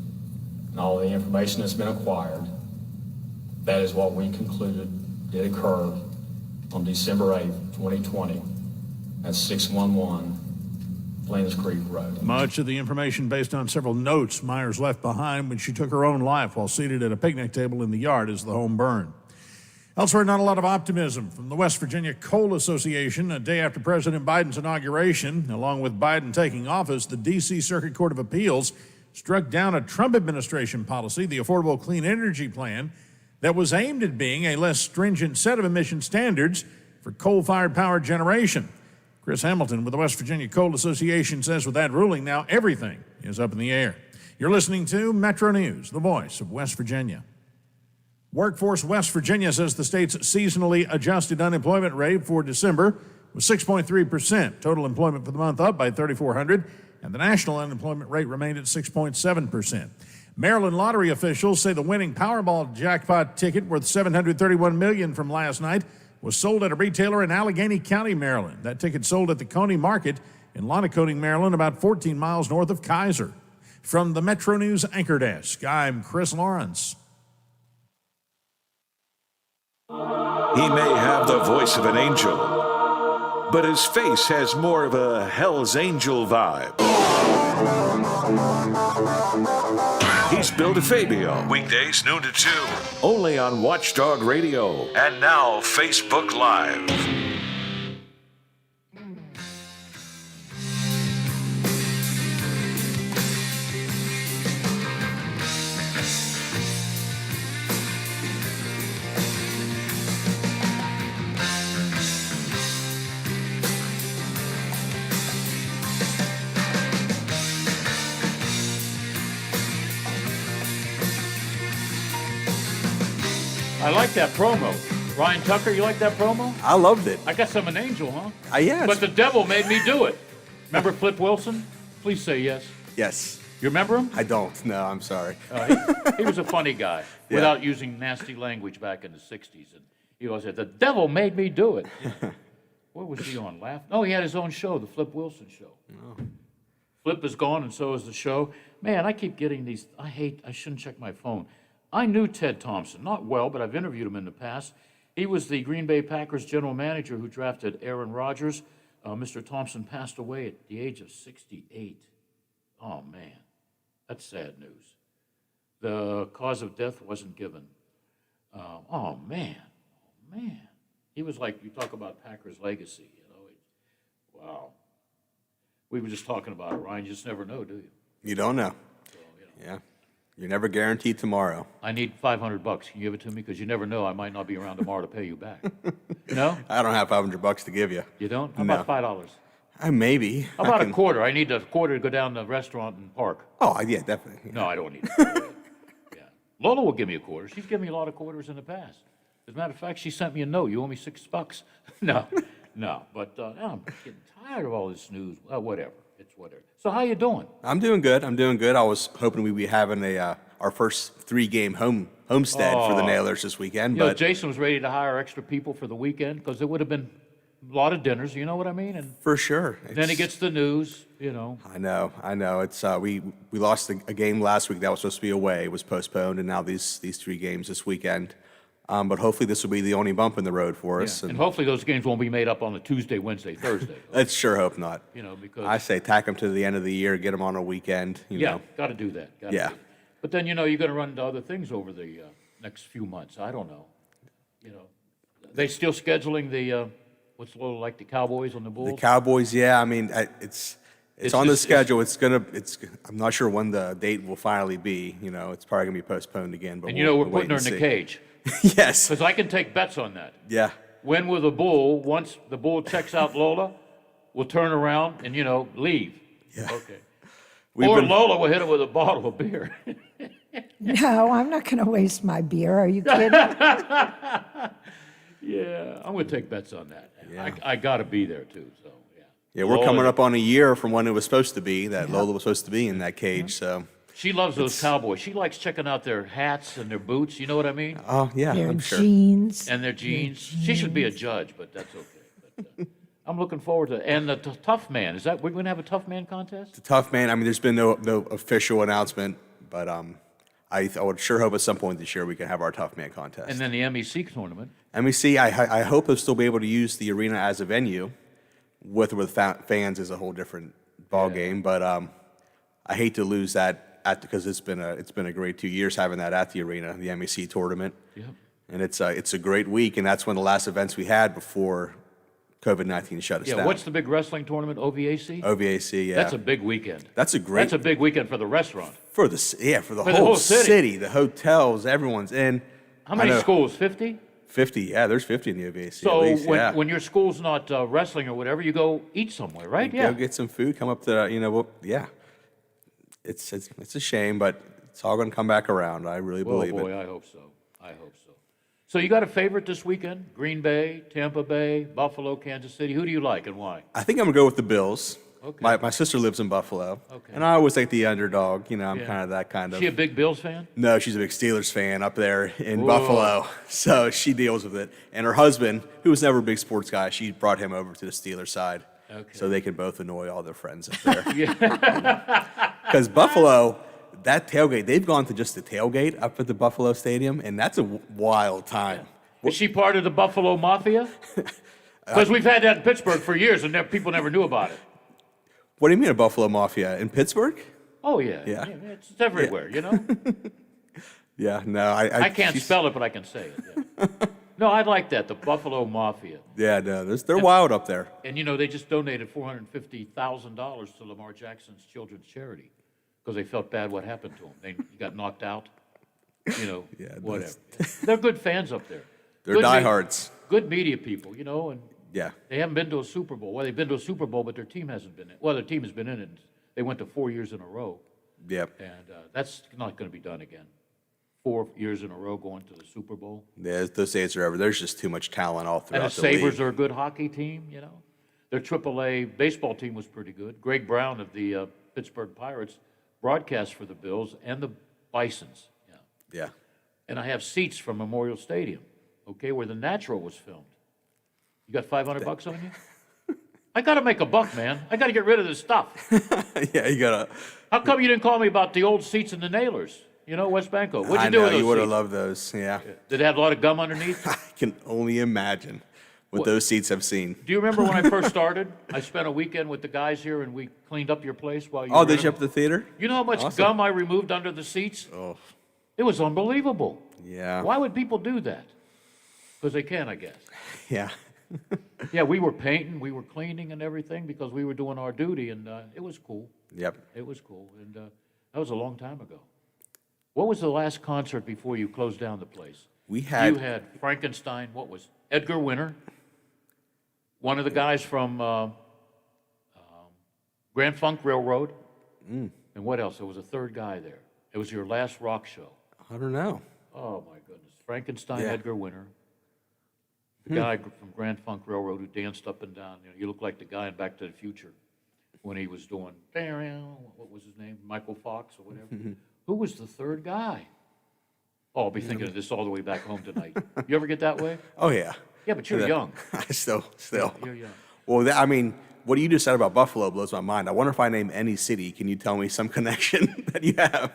and all the information that's been acquired, that is what we concluded did occur on December 8th, 2020 at 611 Plains Creek Road. Much of the information based on several notes Myers left behind when she took her own life while seated at a picnic table in the yard as the home burned. Elsewhere, not a lot of optimism from the West Virginia Coal Association. A day after President Biden's inauguration, along with Biden taking office, the D.C. Circuit Court of Appeals struck down a Trump administration policy, the Affordable Clean Energy Plan, that was aimed at being a less stringent set of emission standards for coal-fired power generation. Chris Hamilton with the West Virginia Coal Association says with that ruling, now everything is up in the air. You're listening to Metro News, the voice of West Virginia. Workforce West Virginia says the state's seasonally adjusted unemployment rate for December was 6.3%. Total employment for the month up by 3,400, and the national unemployment rate remained at 6.7%. Maryland lottery officials say the winning Powerball jackpot ticket worth $731 million from last night was sold at a retailer in Allegheny County, Maryland. That ticket sold at the Coney Market in Lonaconing, Maryland, about 14 miles north of Kaiser. From the Metro News Anchor Desk, I'm Chris Lawrence. He may have the voice of an angel, but his face has more of a Hell's Angel vibe. He's Bill DeFabio, weekdays noon to 2, only on Watchdog Radio, and now Facebook Live. I like that promo. Ryan Tucker, you like that promo? I loved it. I guess I'm an angel, huh? Yeah. But the devil made me do it. Remember Flip Wilson? Please say yes. Yes. You remember him? I don't. No, I'm sorry. He was a funny guy without using nasty language back in the 60s. And he always said, the devil made me do it. What was he on? Laugh? No, he had his own show, the Flip Wilson Show. Oh. Flip is gone and so is the show. Man, I keep getting these. I shouldn't check my phone. I knew Ted Thompson, not well, but I've interviewed him in the past. He was the Green Bay Packers general manager who drafted Aaron Rodgers. Mr. Thompson passed away at the age of 68. Oh, man. That's sad news. The cause of death wasn't given. Oh, man. He was like, you talk about Packers' legacy, you know. Wow. We were just talking about it, Ryan. You just never know, do you? You don't know. So, Yeah. You're never guaranteed tomorrow. I need $500. Can you give it to me? Because you never know. I might not be around tomorrow to pay you back. No? I don't have $500 to give you. You don't? How No. about $5? Maybe. How about a quarter? I need a quarter to go down to the restaurant and park. Oh, yeah, definitely. No, I don't need it. Yeah. Lola will give me a quarter. She's given me a lot of quarters in the past. As a matter of fact, she sent me a note. You owe me $6. No. But I'm getting tired of all this news. Whatever. It's whatever. So how you doing? I'm doing good. I was hoping we'd be having our first 3-game homestead for the Nailers this weekend. You know, But Jason was ready to hire extra people for the weekend because there would have been a lot of dinners. You know what I mean? And for sure. then he gets the news. You know. I know. It's we lost a game last week that was supposed to be away. It was postponed, and now these 3 games this weekend. But hopefully this will be the only bump in the road for us. And hopefully those games won't be made up on a Tuesday, Wednesday, Thursday. Let's sure hope not. You know, because I say tack them to the end of the year, get them on a weekend. You know. got to do that. Yeah. But then, you know, you're going to run into other things over the next few months. I don't know. You know, they still scheduling the what's like the Cowboys on the Bulls? The Cowboys, yeah. I mean, it's on the schedule. I'm not sure when the date will finally be. You know, it's probably gonna be postponed again. But And you know, we're putting her in the cage. Yes. Because I can take bets on that. Yeah. When will the Bull, once the Bull checks out Lola, will turn around and, you know, leave. Yeah. Okay. Lola will hit it with a bottle of beer. No, I'm not going to waste my beer. Are you kidding? Yeah, I'm going to take bets on that. Yeah. I got to be there, too. So, yeah. Yeah, we're Lola, coming up on a year from when it was supposed to be, that Lola was supposed to be in that cage, so. She loves those Cowboys. She likes checking out their hats and their boots. You know what I mean? Oh, yeah, Their I'm sure. jeans. And their jeans. She should be a judge, but that's okay. But, I'm looking forward to it. And the Tough Man. We're going to have a Tough Man contest? The Tough Man, I mean, there's been no official announcement, but I would sure hope at some point this year we can have our Tough Man contest. And then the MEC tournament. MEC, I hope they'll still be able to use the arena as a venue. With fans is a whole different ball game, but I hate to lose that because it's been a great 2 years having that at the arena, the MEC tournament. Yep. And it's a great week, and that's one of the last events we had before COVID-19 shut us down. Yeah, what's the big wrestling tournament? OVAC? OVAC, yeah. That's a big weekend. That's a big weekend for the restaurant. For the whole city, the hotels, everyone's in. How many schools? 50? 50, yeah. There's 50 in the OVAC. So at least, when your school's not wrestling or whatever, you go eat somewhere, right? Go get some food. Come up to yeah. It's a shame, but it's all going to come back around. I really believe it. Oh boy, I hope so. I hope so. So you got a favorite this weekend? Green Bay, Tampa Bay, Buffalo, Kansas City. Who do you like and why? I think I'm going to go with the Bills. Okay. My sister lives in Buffalo. Okay. And I always like the underdog. You know, I'm Yeah. kind of that kind of. She a big Bills fan? No, she's a big Steelers fan up there in Whoa. Buffalo. So she deals with it. And her husband, who was never a big sports guy, she brought him over to the Steelers side. Okay. So they can both annoy all their friends up there. Because Buffalo, that tailgate, they've gone to just the tailgate up at the Buffalo Stadium, and that's a wild time. Is she part of the Buffalo Mafia? Because we've had that in Pittsburgh for years, and people never knew about it. What do you mean a Buffalo Mafia? In Pittsburgh? Oh, yeah. Yeah. It's everywhere, you know? Yeah, no. I can't spell it, but I can say it. Yeah. No, I like that, the Buffalo Mafia. Yeah, no, they're wild up there. And, you know, they just donated $450,000 to Lamar Jackson's children's charity because they felt bad what happened to him. He got knocked out, you know, whatever. They're good fans up there. They're Good diehards. Good media people, you know, and Yeah. they haven't been to a Super Bowl. Well, they've been to a Super Bowl, but their team hasn't been in. Well, their team has been in it. They went to 4 years in a row. Yep. And that's not going to be done again. 4 years in a row going to the Super Bowl. Yeah, those days are over. There's just too much talent all And throughout the the league. Sabres are a good hockey team, you know. Their AAA baseball team was pretty good. Greg Brown of the Pittsburgh Pirates broadcast for the Bills and the Bisons. Yeah. And I have seats from Memorial Stadium, okay, where the Natural was filmed. You got $500 on you? I got to make a buck, man. I got to get rid of this stuff. Yeah, you got to. How come you didn't call me about the old seats in the Nailers? You know, West Banco. What'd you I do know, with those you would have seats? loved those, yeah. Did it have a lot of gum underneath? I can only imagine what those seats have seen. Do you remember when I first started? I spent a weekend with the guys here, and we cleaned up your place while you Oh, were did in you it. up at the theater? You know how much Awesome. gum I removed under the seats? Oh, It was unbelievable. yeah. Why would people do that? Because they can, I guess. Yeah. Yeah, we were painting, we were cleaning and everything because we were doing our duty, and it was cool. Yep. It was cool, and that was a long time ago. What was the last concert before you closed down the place? We had. You had Frankenstein, what was Edgar Winter, one of the guys from Grand Funk Railroad, and what else? There was a third guy there. It was your last rock show. I don't know. Oh, my goodness. Frankenstein, Yeah. Edgar Winter. The guy from Grand Funk Railroad who danced up and down. You know, you look like the guy in Back to the Future when he was doing, what was his name? Michael Fox or whatever. Who was the third guy? Oh, I'll be thinking of this all the way back home tonight. You ever get that way? Oh, yeah. Yeah, but you're young. Still. You're young. Well, I mean, what you just said about Buffalo blows my mind. I wonder if I name any city, can you tell me some connection that you have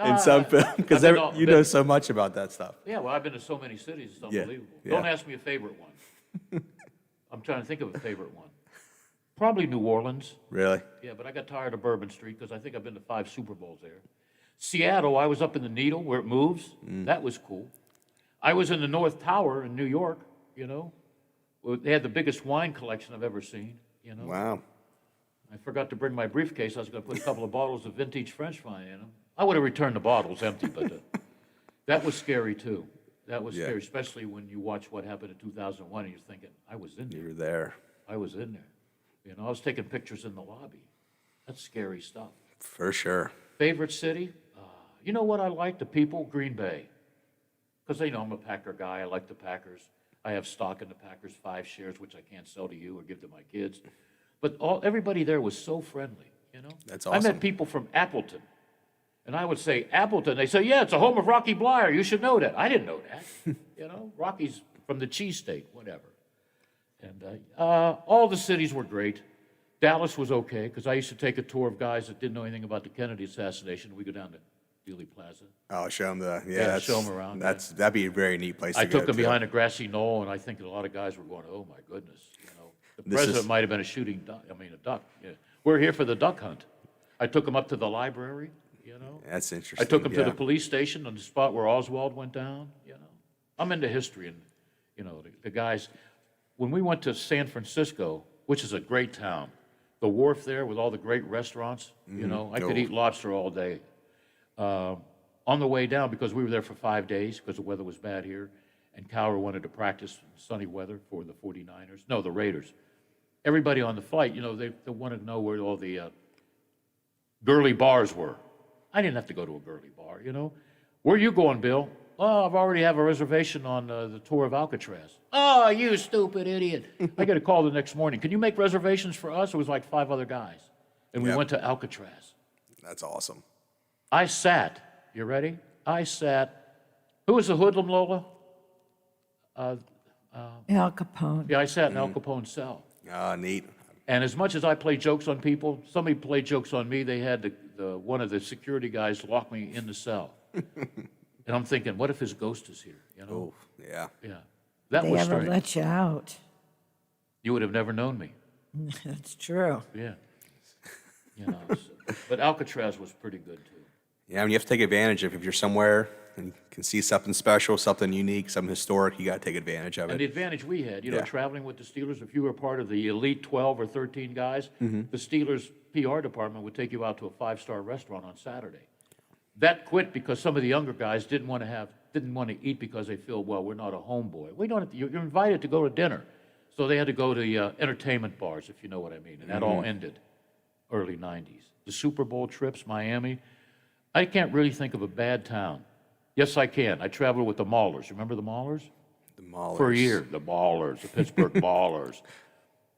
in some film? Because I've been you know so much about that stuff. Yeah, well, I've been to so many cities, it's Yeah, unbelievable. yeah. Don't ask me a favorite one. I'm trying to think of a favorite one. Probably New Orleans. Really? Yeah, but I got tired of Bourbon Street because I think I've been to 5 Super Bowls there. Seattle, I was up in the Needle where it moves. That was cool. I was in the North Tower in New York, you know. They had the biggest wine collection I've ever seen, you know. Wow. I forgot to bring my briefcase. I was going to put a couple of bottles of vintage French wine in them. I would have returned the bottles empty, but that was scary too. That was scary, especially when you watch what happened in 2001 and you're thinking, I was in there. You were there. I was in there. You know, I was taking pictures in the lobby. That's scary stuff. For sure. Favorite city? You know what I like? The people, Green Bay. Because, you know, I'm a Packer guy. I like the Packers. I have stock in the Packers, 5 shares, which I can't sell to you or give to my kids. But everybody there was so friendly, you know? That's I awesome. met people from Appleton. And I would say, Appleton. They say, yeah, it's a home of Rocky Blyer. You should know that. I didn't know that. You know, Rocky's from the cheese state, whatever. And all the cities were great. Dallas was okay, because I used to take a tour of guys that didn't know anything about the Kennedy assassination. We go down to Dealey Plaza. Oh, show them the, Show them around. That'd be a very neat place I to go took them to. behind a grassy knoll, and I think a lot of guys were going, oh, my goodness. You know, the This president is- might have been a duck. Yeah. We're here for the duck hunt. I took them up to the library, you know. That's interesting. I took them to yeah. the police station on the spot where Oswald went down, you know. I'm into history, and, you know, the guys, when we went to San Francisco, which is a great town, the wharf there with all the great restaurants, you know, I could eat lobster all day. On the way down, because we were there for 5 days, because the weather was bad here, and Cowher wanted to practice in sunny weather for the 49ers. No, the Raiders. Everybody on the flight, you know, they wanted to know where all the girly bars were. I didn't have to go to a girly bar, you know. Where are you going, Bill? Oh, I've already have a reservation on the tour of Alcatraz. Oh, you stupid idiot. I get a call the next morning. Can you make reservations for us? It was like 5 other guys. And we went to Alcatraz. That's awesome. I sat, you ready? I sat, who was the hoodlum, Lola? Al Capone. Yeah, I sat in Al Capone's cell. Ah, neat. And as much as I play jokes on people, somebody played jokes on me, they had one of the security guys lock me in the cell. And I'm thinking, what if his ghost is here? You know? Oh, yeah. Yeah. That They was ever starting. let you out? You would have never known me. That's true. Yeah. You know, but Alcatraz was pretty good too. Yeah, I mean, you have to take advantage of if you're somewhere and you can see something special, something unique, something historic, you got to take advantage of And the it. advantage we had, you know, Yeah. traveling with the Steelers, if you were part of the elite 12 or 13 guys, Mhm. the Steelers PR department would take you out to a 5-star restaurant on Saturday. That quit because some of the younger guys didn't want to eat because they feel, well, we're not a homeboy. We don't have to, you're invited to go to dinner. So they had to go to entertainment bars, if you know what I mean. And that all Mhm. ended early 90s. The Super Bowl trips, Miami. I can't really think of a bad town. Yes, I can. I traveled with the Maulers. Remember the Maulers? The Maulers. For a year, the Ballers, the Pittsburgh Ballers.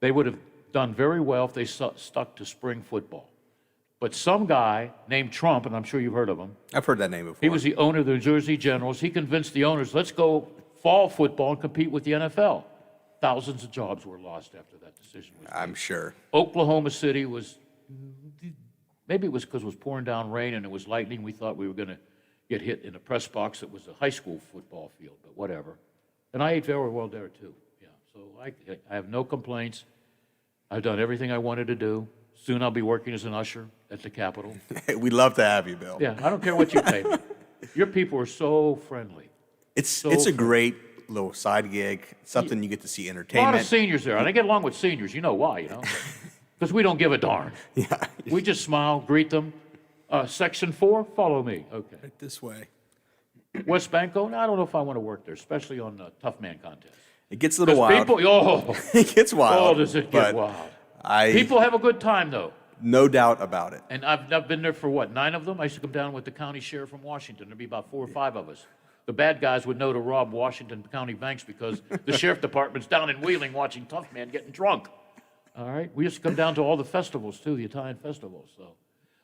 They would have done very well if they stuck to spring football. But some guy named Trump, and I'm sure you've heard of him. I've heard that name before. He was the owner of the New Jersey Generals. He convinced the owners, let's go fall football and compete with the NFL. Thousands of jobs were lost after that decision was made. I'm sure. Oklahoma City was, maybe it was because it was pouring down rain and it was lightning. We thought we were going to get hit in a press box that was a high school football field, but whatever. And I ate very well there too. Yeah, so I have no complaints. I've done everything I wanted to do. Soon I'll be working as an usher at the Capitol. We'd love to have you, Bill. Yeah, I don't care what you pay me. Your people are so friendly. It's a great little side gig, something you get to see A lot entertainment. of seniors there, and I get along with seniors. You know why, you know? Because we don't give a darn. Yeah. We just smile, greet them. Section 4, follow me. Okay. Right this way. West Banco, I don't know if I want to work there, especially on Tough Man contest. It gets a little wild. People, It gets wild. Oh, does it get but wild? I People have a good time, though. no doubt about it. And I've been there for what, 9 of them? I used to come down with the county sheriff from Washington. There'd be about 4 or 5 of us. The bad guys would know to rob Washington County banks because the sheriff department's down in Wheeling watching Tough Man getting drunk. All right? We used to come down to all the festivals, too, the Italian festivals. So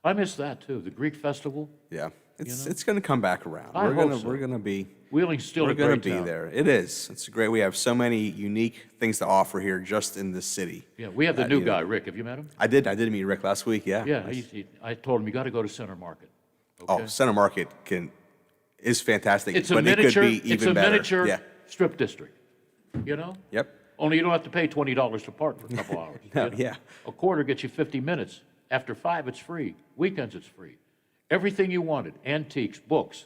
I miss that, too. The Greek festival. Yeah. It's know? it's going to come back around. I hope so. We're going to be Wheeling's still we're a gonna great be town. there. It is. It's great. We have so many unique things to offer here just in this city. Yeah, we have the that, new you know, guy, Rick. Have you met him? I did meet Rick last week. Yeah. Yeah, I told him, you got to go to Center Market. Oh, Center Market is fantastic, It's a but miniature, it could be even it's a better. miniature Yeah. strip district, you know? Yep. Only you don't have to pay $20 to park for a couple hours. No, you know? yeah. A quarter gets you 50 minutes. After 5, it's free. Weekends, it's free. Everything you wanted, antiques, books,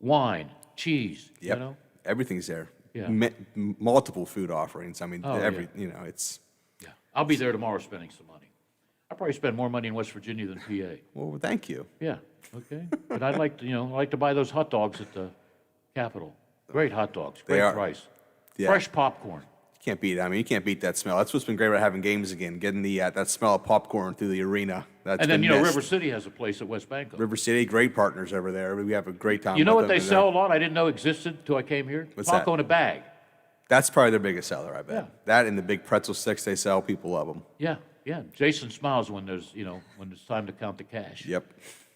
wine, cheese, Yep. you know? Everything's there. Yeah. Multiple food offerings. I mean, Oh, you know, it's. Yeah. I'll be there tomorrow spending some money. I probably spend more money in West Virginia than PA. Well, thank you. Yeah, okay. But I'd like to, I like to buy those hot dogs at the Capitol. Great hot dogs, They great are. price. Yeah. Fresh popcorn. You can't beat it. I mean, you can't beat that smell. That's what's been great about having games again, getting the that smell of popcorn through the arena. That's And then, been you know, missed. River City has a place at West Banco. River City, great partners over there. We have a great time. You know with what they them. sell a lot I didn't know existed until I came here? What's Taco that? in a bag. That's probably their biggest seller, I bet. Yeah. That and the big pretzel sticks they sell, people love them. Yeah, yeah. Jason smiles when there's, when it's time to count the cash. Yep.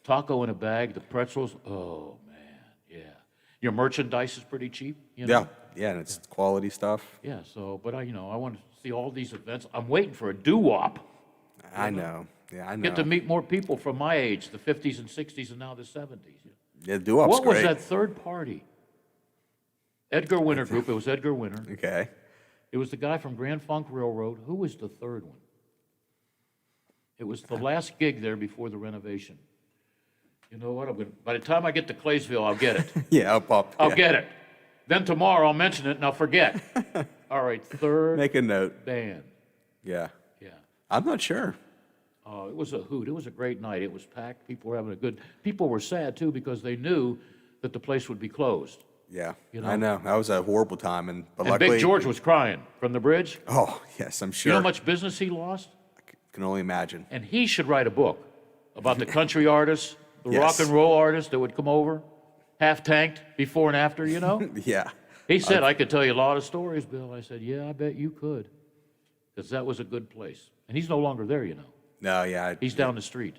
Taco in a bag, the pretzels, oh, man, yeah. Your merchandise is pretty cheap, Yeah, yeah, and it's quality stuff. Yeah, so, but I want to see all these events. I'm waiting for a doo-wop. I know. Yeah, I know. Get to meet more people from my age, the 50s and 60s and now the 70s. Yeah, doo-wop's What was great. that third party? Edgar Winter Group. It was Edgar Winter. Okay. It was the guy from Grand Funk Railroad. Who was the third one? It was the last gig there before the renovation. You know what? By the time I get to Claysville, I'll get it. Yeah, I'll get it. Then tomorrow I'll mention it and I'll forget. All right, third Make a note. band. Yeah. Yeah. I'm not sure. It was a hoot. It was a great night. It was packed. People were having a good. People were sad too because they knew that the place would be closed. Yeah, You know? I know. That was a horrible time, but And luckily. Big George was crying from the bridge. Oh, yes, I'm sure. You know how much business he lost? Can only imagine. And he should write a book about the country artists, the Yes. rock and roll artists that would come over, half tanked before and after, you know? Yeah. He said, I could tell you a lot of stories, Bill. I said, yeah, I bet you could. Because that was a good place. And he's no longer there, you know. No, yeah. He's down the street.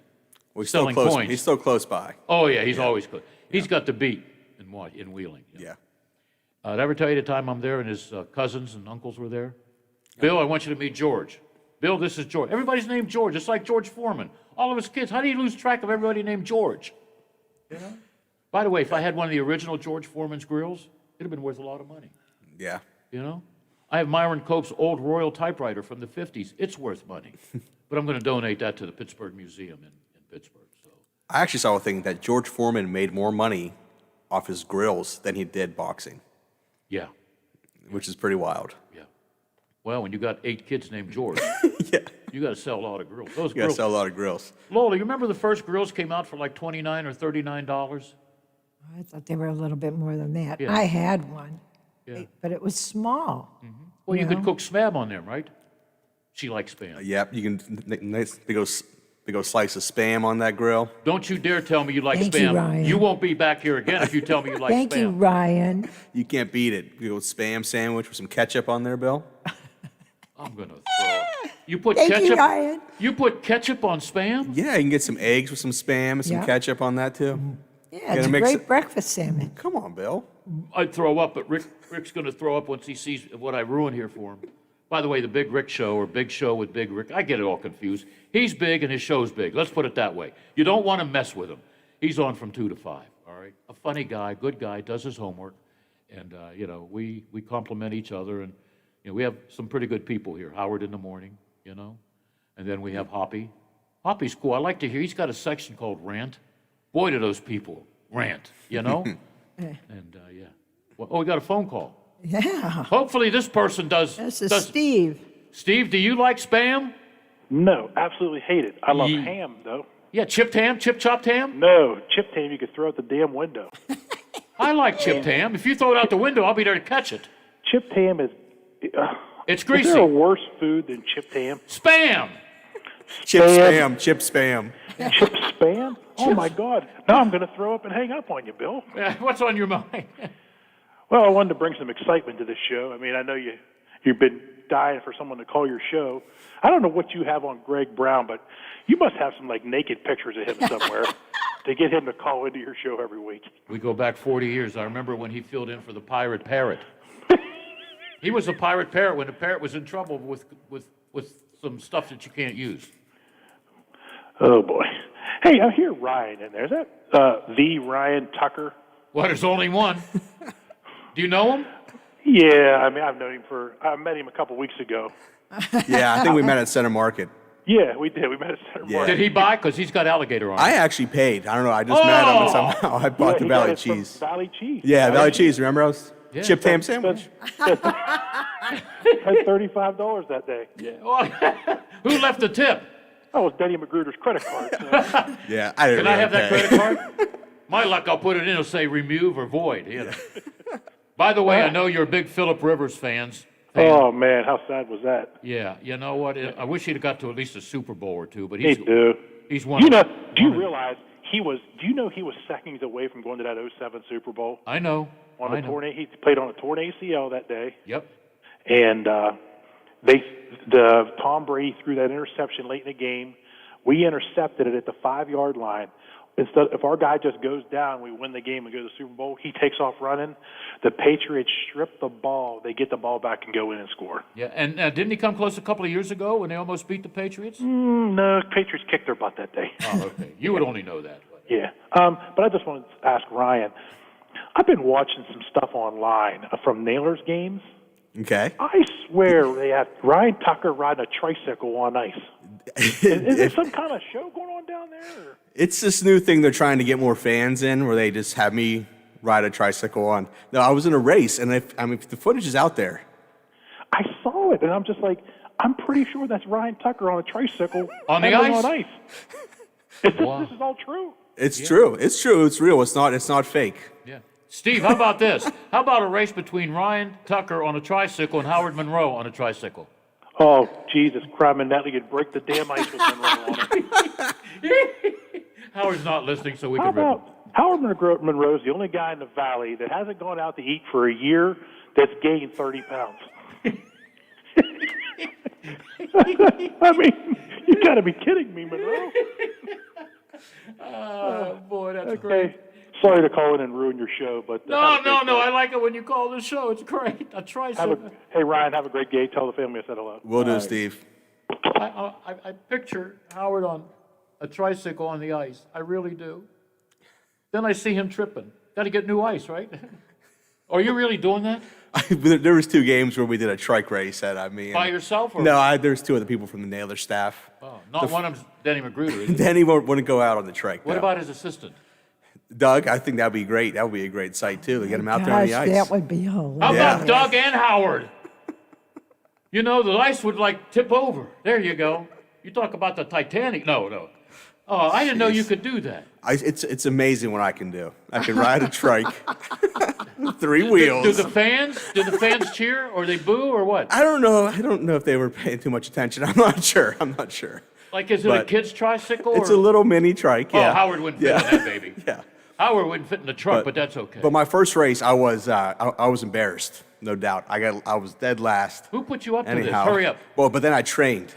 Well, he's still selling close. coins. He's still close by. Oh, yeah, he's always close. He's got the beat in Wheeling. You know? Yeah. Did I ever tell you the time I'm there and his cousins and uncles were there? Bill, I want you to meet George. Bill, this is George. Everybody's named George. It's like George Foreman. All of his kids. How do you lose track of everybody named George? You know? By the way, if I had one of the original George Foreman's grills, it'd have been worth a lot of money. Yeah. You know? I have Myron Cope's old Royal typewriter from the 50s. It's worth money. But I'm going to donate that to the Pittsburgh Museum in Pittsburgh. So. I actually saw a thing that George Foreman made more money off his grills than he did boxing. Yeah. Which is pretty wild. Yeah. Well, when you got 8 kids named George, you got to sell a lot of grills. Those You got to sell a lot of grills. Lola, you remember the first grills came out for like $29 or $39? I thought they were a little bit more than that. Yeah. I had one, Yeah. but it was small. Well, you could know? cook spam on them, right? She likes spam. Yep, you can nice big old slice of Spam on that grill. Don't you dare tell me you like Thank you, spam. Ryan. Won't be back here again if you tell me you like Thank spam. you, Ryan. You can't beat it. Big old Spam sandwich with some ketchup on there, Bill. I'm gonna throw up. You put Thank you, ketchup. Ryan. You put ketchup on spam? Yeah, you can get some eggs with some Spam and some Yeah. ketchup on that too. Yeah, it's a great breakfast salmon. Come on, Bill. I'd throw up, but Rick's gonna throw up once he sees what I ruined here for him. By the way, the Big Rick Show or Big Show with Big Rick, I get it all confused. He's big and his show's big. Let's put it that way. You don't want to mess with him. He's on from 2 to 5. All right, a funny guy, good guy, does his homework, and you know we compliment each other, and you know we have some pretty good people here. Howard in the morning, you know, and then we have Hoppy. Hoppy's cool. I like to hear. He's got a section called Rant. Boy, do those people rant, you know. And yeah. Well, oh, we got a phone call. Yeah. Hopefully this person does. This is Steve. Steve, do you like spam? No, absolutely hate it. I love ham, though. Yeah, chipped ham, chip-chopped ham? No, chipped ham you could throw out the damn window. I like chipped ham. If you throw it out the window, I'll be there to catch it. Chipped ham is... It's greasy. Is there a worse food than chipped ham? Spam! Chip Spam. Chip Spam. Chip Spam? Oh, my God. Now I'm going to throw up and hang up on you, Bill. What's on your mind? Well, I wanted to bring some excitement to this show. I mean, I know you've been dying for someone to call your show. I don't know what you have on Greg Brown, but you must have some, like, naked pictures of him somewhere to get him to call into your show every week. We go back 40 years. I remember when he filled in for the Pirate Parrot. He was a Pirate Parrot when the parrot was in trouble with some stuff that you can't use. Oh, boy. Hey, I hear Ryan in there. Is that the Ryan Tucker? Well, there's only one. Do you know him? Yeah, I mean, I met him a couple weeks ago. Yeah, I think we met at Center Market. Yeah, we did. We met at Center Market. Did he buy? Because he's got alligator on. I actually paid. I don't know. I just met him and somehow I bought the Valley cheese. Valley cheese. Yeah, Valley cheese. Remember us? Chipped ham sandwich. Paid $35 that day. Yeah. Who left the tip? Oh, it was Betty Magruder's credit card. Yeah, I didn't. Can I have that credit card? My luck, I'll put it in. It'll say remove or void. You know. By the way, I know you're big Phillip Rivers fans. Oh man, how sad was that? Yeah, you know what? I wish he'd have got to at least a Super Bowl or two. But Me too. He's one. You know? Do you realize he was? Do you know he was seconds away from going to that 2007 Super Bowl? I know. On a torn, he played on a torn ACL that day. Yep. And Tom Brady threw that interception late in the game. We intercepted it at the 5-yard line. Instead, if our guy just goes down, we win the game and go to the Super Bowl. He takes off running. The Patriots strip the ball. They get the ball back and go in and score. Yeah, and didn't he come close a couple of years ago when they almost beat the Patriots? No, Patriots kicked their butt that day. Oh, okay. You would only know that. But. Yeah. But I just wanted to ask Ryan. I've been watching some stuff online from Nailers games. Okay. I swear they have Ryan Tucker riding a tricycle on ice. Is there some kind of show going on down there? Or? It's this new thing they're trying to get more fans in, where they just have me ride a tricycle on. No, I was in a race, and if the footage is out there. I saw it, and I'm just like, I'm pretty sure that's Ryan Tucker on a tricycle on the ice. On ice. This is all true. It's true. It's true. It's real. It's not fake. Yeah. Steve, how about this? How about a race between Ryan Tucker on a tricycle and Howard Monroe on a tricycle? Oh, Jesus Christ, and that could break the damn ice with Monroe on it. Howard's not listening, so we How can rip him. about Howard Monroe's the only guy in the Valley that hasn't gone out to eat for a year that's gained 30 pounds. I mean, you got to be kidding me, Monroe. Oh, boy, that's Okay. great. Sorry to call in and ruin your show, but No. I like it when you call the show. It's great. A tricycle. hey, Ryan, have a great day. Tell the family I said hello. Will do, Steve. I picture Howard on a tricycle on the ice. I really do. Then I see him tripping. Got to get new ice, right? Are you really doing that? There was 2 games where we did a trike race By yourself? Or? No, there's 2 other people from the Naylor staff. Oh, not one of them's Denny Magruder, is it? Denny wouldn't go out on the trike. What no. about his assistant? Doug? I think that'd be great. That would be a great sight too. To get him out there on the ice. That would be hilarious. How about Doug and Howard? You know, the ice would like tip over. There you go. You talk about the Titanic. No. Oh, I didn't know you could do that. It's amazing what I can do. I can ride a trike, 3 wheels. Do the fans cheer or they boo or what? I don't know. I don't know if they were paying too much attention. I'm not sure. Like, is it a kid's tricycle? It's a little mini trike. Yeah. Oh, Howard wouldn't fit in that baby. Yeah. Howard wouldn't fit in the truck, but that's okay. But my first race, I was embarrassed, no doubt. I was dead last. Who put you up to this? Anyhow. Hurry up. Well, but then I trained.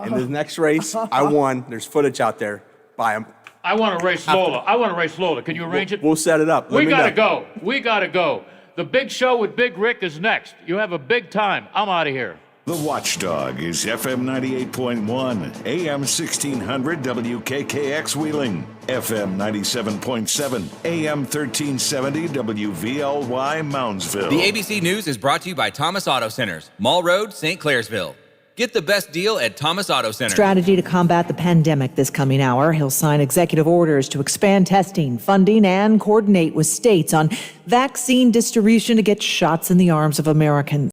In the next race, I won. There's footage out there. Buy them. I want to race Lola. Can you arrange it? We'll set it up. We got to go. The big show with Big Rick is next. You have a big time. I'm out of here. The Watchdog is FM 98.1, AM 1600 WKKX Wheeling, FM 97.7, AM 1370 WVLY Moundsville. The ABC News is brought to you by Thomas Auto Centers, Mall Road, St. Clairsville. Get the best deal at Thomas Auto Centers. Strategy to combat the pandemic this coming hour. He'll sign executive orders to expand testing, funding, and coordinate with states on vaccine distribution to get shots in the arms of Americans.